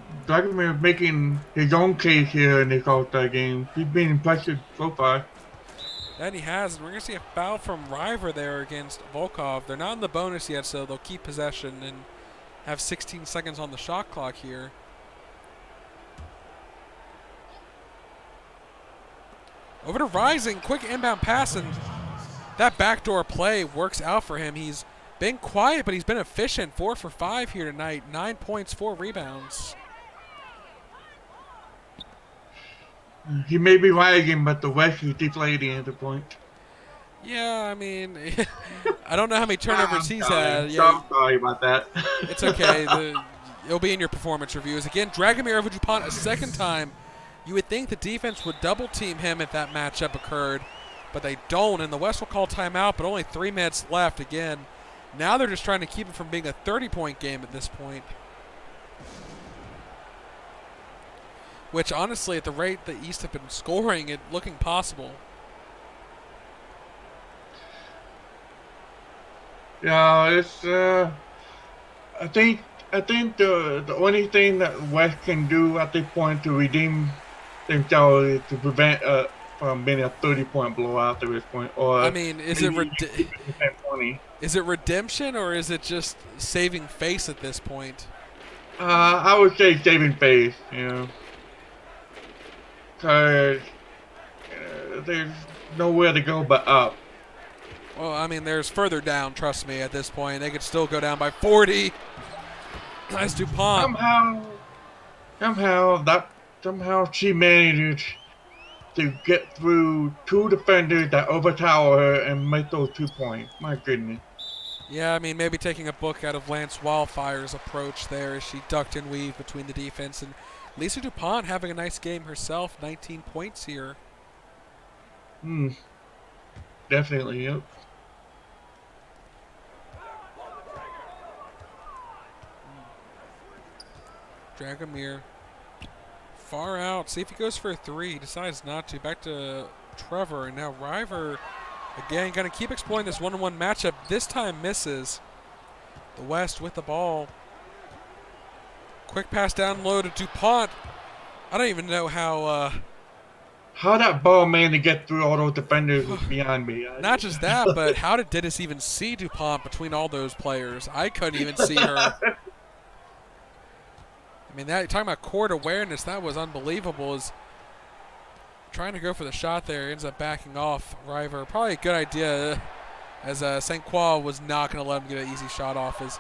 making his own case here in this All-Star game. He's been impressive so far. That he has. And we're going to see a foul from River there against Volkov. They're not in the bonus yet, so they'll keep possession and have 16 seconds on the shot clock here. Over to Rising. Quick inbound pass, and that backdoor play works out for him. He's been quiet, but he's been efficient. 4 for 5 here tonight. 9 points, 4 rebounds. He may be rising, but the West is deflating at the point. Yeah, I mean, I don't know how many turnovers he's had. Yeah, I'm sorry about that. It's okay. It'll be in your performance reviews. Again, Dragomir over DuPont a second time. You would think the defense would double team him if that matchup occurred, but they don't, and the West will call timeout, but only 3 minutes left again. Now they're just trying to keep it from being a 30-point game at this point. Which, honestly, at the rate the East have been scoring, it looking possible. Yeah, it's I think the only thing that West can do at this point to redeem themselves is to prevent from being a 30-point blowout at this point. Or I mean, is it redemption or is it just saving face at this point? I would say saving face, you know, because there's nowhere to go but up. Well, I mean, there's further down, trust me, at this point. They could still go down by 40. Nice DuPont. Somehow she managed to get through 2 defenders that overtower her and make those 2 points. My goodness. Yeah, I mean, maybe taking a book out of Lance Wildfire's approach there as she ducked and weaved between the defense. And Lisa DuPont having a nice game herself, 19 points here. Definitely, yep. Dragomir far out. See if he goes for a three. He decides not to. Back to Trevor. And now River again going to keep exploring this one-on-one matchup. This time misses. The West with the ball. Quick pass down low to DuPont. I don't even know how that ball managed to get through all those defenders was beyond me. Not just that, but how did Dennis even see DuPont between all those players? I couldn't even see her. I mean, that talking about court awareness, that was unbelievable. Is trying to go for the shot there, ends up backing off River. Probably a good idea, as St. Croix was not going to let him get an easy shot off. His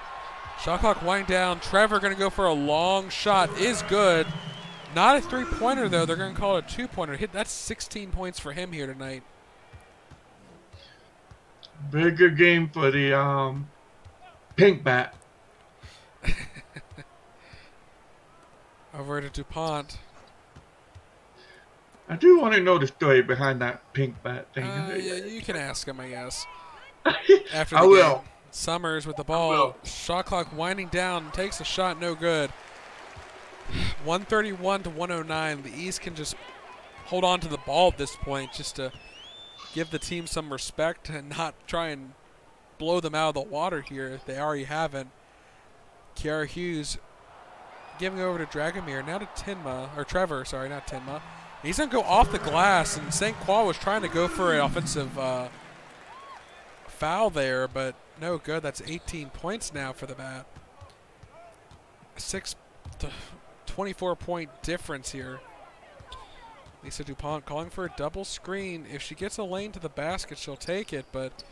shot clock winding down. Trevor going to go for a long shot. Is good. Not a three-pointer, though. They're going to call it a two-pointer. That's 16 points for him here tonight. Very good game for the pink bat. Over to DuPont. I do want to know the story behind that pink bat thing. Yeah, you can ask him, I guess. After the game. Summers with the ball. Shot clock winding down. Takes a shot, no good. 131 to 109. The East can just hold on to the ball at this point just to give the team some respect and not try and blow them out of the water here if they already haven't. Kiara Hughes giving over to Dragomir. Now to Trevor, sorry, not Tinma. He's going to go off the glass, and St. Croix was trying to go for an offensive foul there, but no good. That's 18 points now for the Bat. 24-point difference here. Lisa DuPont calling for a double screen. If she gets a lane to the basket, she'll take it, but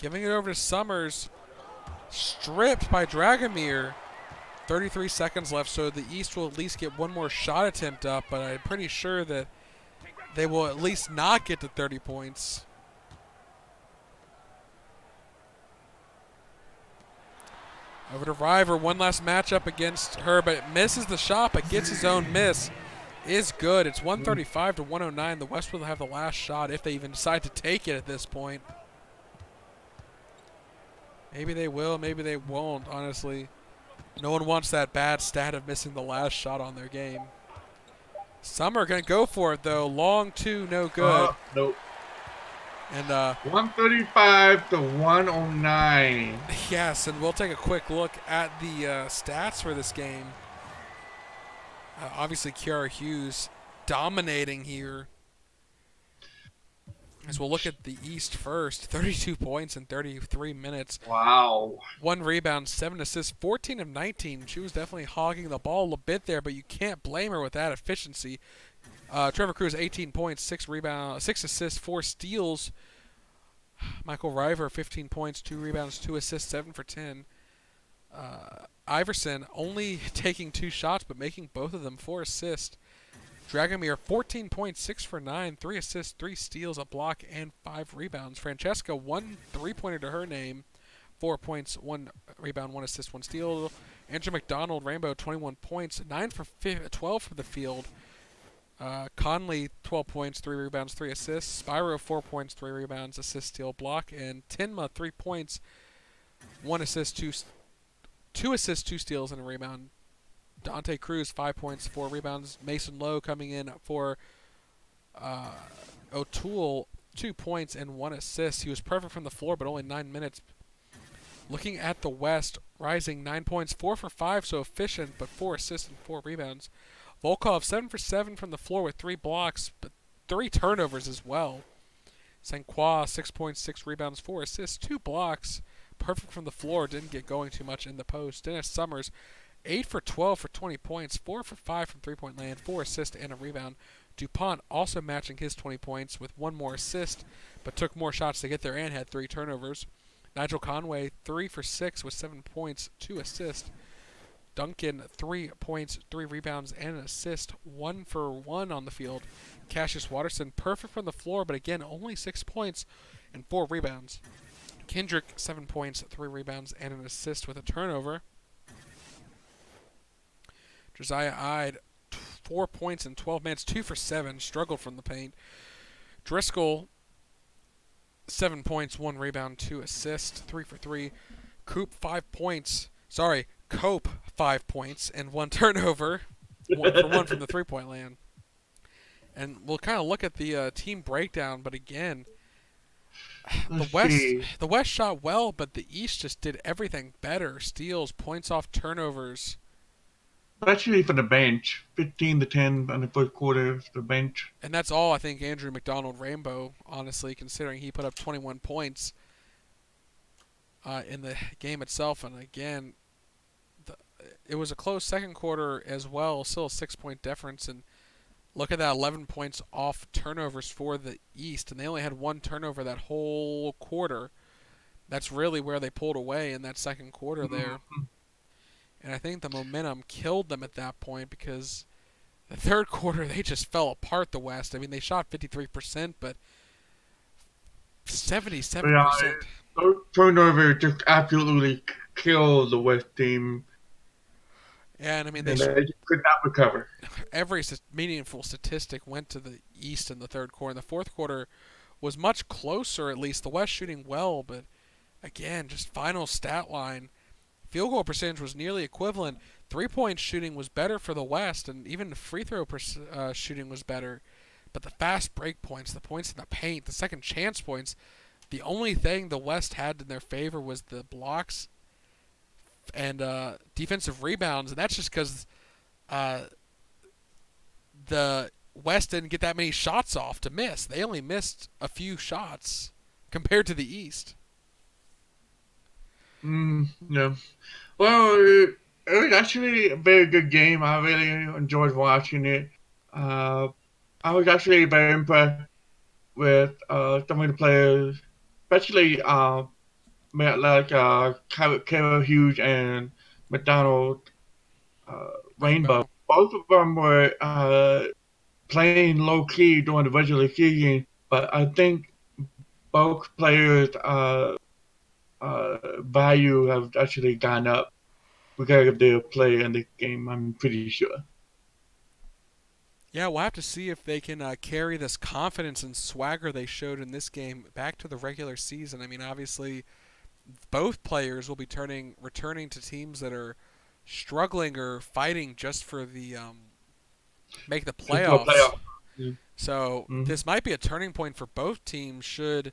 giving it over to Summers. Stripped by Dragomir. 33 seconds left, so the East will at least get one more shot attempt up, but I'm pretty sure that they will at least not get to 30 points. Over to River, one last matchup against her, but misses the shot, but gets his own miss. Is good. It's 135 to 109. The West will have the last shot if they even decide to take it at this point. Maybe they will, maybe they won't, honestly. No one wants that bad stat of missing the last shot on their game. Summer going to go for it, though. Long two, no good. Nope. And 135 to 109. Yes, and we'll take a quick look at the stats for this game. Obviously, Kiara Hughes dominating here. As we'll look at the East first. 32 points in 33 minutes. Wow. 1 rebound, 7 assists, 14 of 19. She was definitely hogging the ball a bit there, but you can't blame her with that efficiency. Trevor Cruz, 18 points, 6 assists, 4 steals. Michael River, 15 points, 2 rebounds, 2 assists, 7 for 10. Iverson only taking 2 shots, but making both of them 4 assists. Dragomir, 14 points, 6 for 9, 3 assists, 3 steals, a block, and 5 rebounds. Francesca, 1 3-pointer to her name, 4 points, 1 rebound, 1 assist, 1 steal. Andrew McDonald, Rainbow, 21 points, 9 for 12 for the field. Conley, 12 points, 3 rebounds, 3 assists. Spyro, 4 points, 3 rebounds, assist, steal, block. And Tinma, 3 points, 1 assist, 2 assists, 2 steals, and a rebound. Dante Cruz, 5 points, 4 rebounds. Mason Lowe coming in for O'Toole, 2 points and 1 assist. He was perfect from the floor, but only 9 minutes. Looking at the West, Rising, 9 points, 4 for 5, so efficient, but 4 assists and 4 rebounds. Volkov, 7 for 7 from the floor with 3 blocks, but 3 turnovers as well. St. Croix, 6 points, 6 rebounds, 4 assists, 2 blocks. Perfect from the floor, didn't get going too much in the post. Dennis Summers, 8 for 12 for 20 points, 4 for 5 from three-point land, 4 assists and a rebound. DuPont also matching his 20 points with 1 more assist, but took more shots to get there and had 3 turnovers. Nigel Conway, 3 for 6 with 7 points, 2 assists. Duncan, 3 points, 3 rebounds, and an assist, 1 for 1 on the field. Cassius Watterson, perfect from the floor, but again, only 6 points and 4 rebounds. Kendrick, 7 points, 3 rebounds, and an assist with a turnover. Josiah Ide, 4 points in 12 minutes, 2 for 7, struggled from the paint. Driscoll, 7 points, 1 rebound, 2 assists, 3 for 3. Cope, 5 5 points and 1 turnover, one from the 3-point land. And we'll kind of look at the team breakdown, but again, Let's see. The West shot well, but the East just did everything better. Steals, points off turnovers. Especially for the bench, 15 to 10 in the first quarter for the bench. And that's all I think Andrew McDonald Rainbow, honestly, considering he put up 21 points in the game itself. And again, it was a close second quarter as well, still a 6-point difference. And look at that, 11 points off turnovers for the East, and they only had 1 turnover that whole quarter. That's really where they pulled away in that second quarter there. And I think the momentum killed them at that point because the third quarter they just fell apart, the West. I mean, they shot 53%, but 77%. Yeah, those turnover just absolutely killed the West team. And I mean, They just could not recover. Every meaningful statistic went to the East in the third quarter. And the fourth quarter was much closer, at least. The West shooting well, but again, just final stat line. Field goal percentage was nearly equivalent. 3-point shooting was better for the West, and even the free throw shooting was better. But the fast break points, the points in the paint, the second chance points, the only thing the West had in their favor was the blocks and defensive rebounds, and that's just because the West didn't get that many shots off to miss. They only missed a few shots compared to the East. Yeah. Well, it was actually a very good game. I really enjoyed watching it. I was actually very impressed with some of the players, especially like Carol Hughes and McDonald Rainbow. Both of them were playing low key during the regular season, but I think both players' value have actually gone up because of their play in the game. I'm pretty sure. Yeah, we'll have to see if they can carry this confidence and swagger they showed in this game back to the regular season. I mean, obviously, both players will be returning to teams that are struggling or fighting just for the make the playoffs. Yeah. So this might be a turning point for both teams should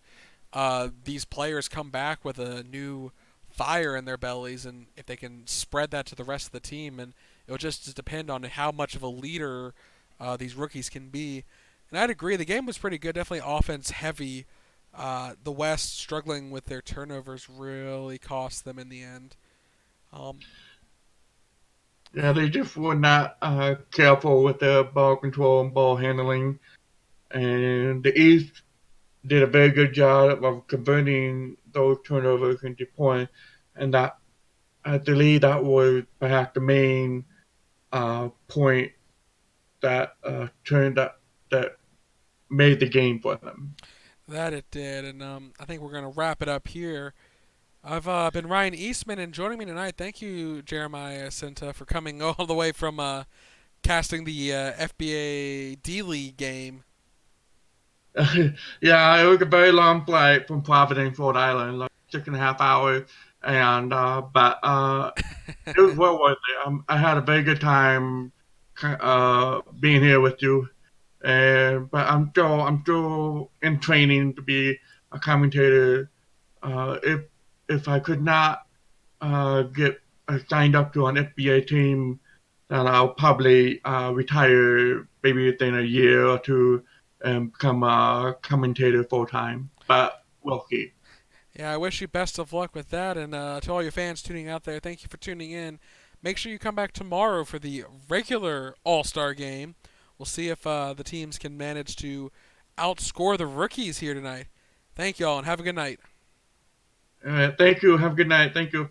these players come back with a new fire in their bellies, and if they can spread that to the rest of the team, and it'll just depend on how much of a leader these rookies can be. And I'd agree, the game was pretty good, definitely offense heavy. The West struggling with their turnovers really cost them in the end. Yeah, they just were not careful with their ball control and ball handling, and the East did a very good job of converting those turnovers into points, and that I believe that was perhaps the main point that that made the game for them. That it did, and I think we're going to wrap it up here. I've been Ryan Eastman, and joining me tonight, thank you, Jeremiah Senta, for coming all the way from casting the FBA D-League game. Yeah, it was a very long flight from Providence, Rhode Island, like 6.5 hours, and but it was well worth it. I had a very good time being here with you, and but I'm still in training to be a commentator. If I could not get signed up to an FBA team, then I'll probably retire maybe within a year or two and become a commentator full time. But we'll see. Yeah, I wish you best of luck with that, and to all your fans tuning out there, thank you for tuning in. Make sure you come back tomorrow for the regular All-Star game. We'll see if the teams can manage to outscore the rookies here tonight. Thank you all, and have a good night. Thank you. Have a good night. Thank you.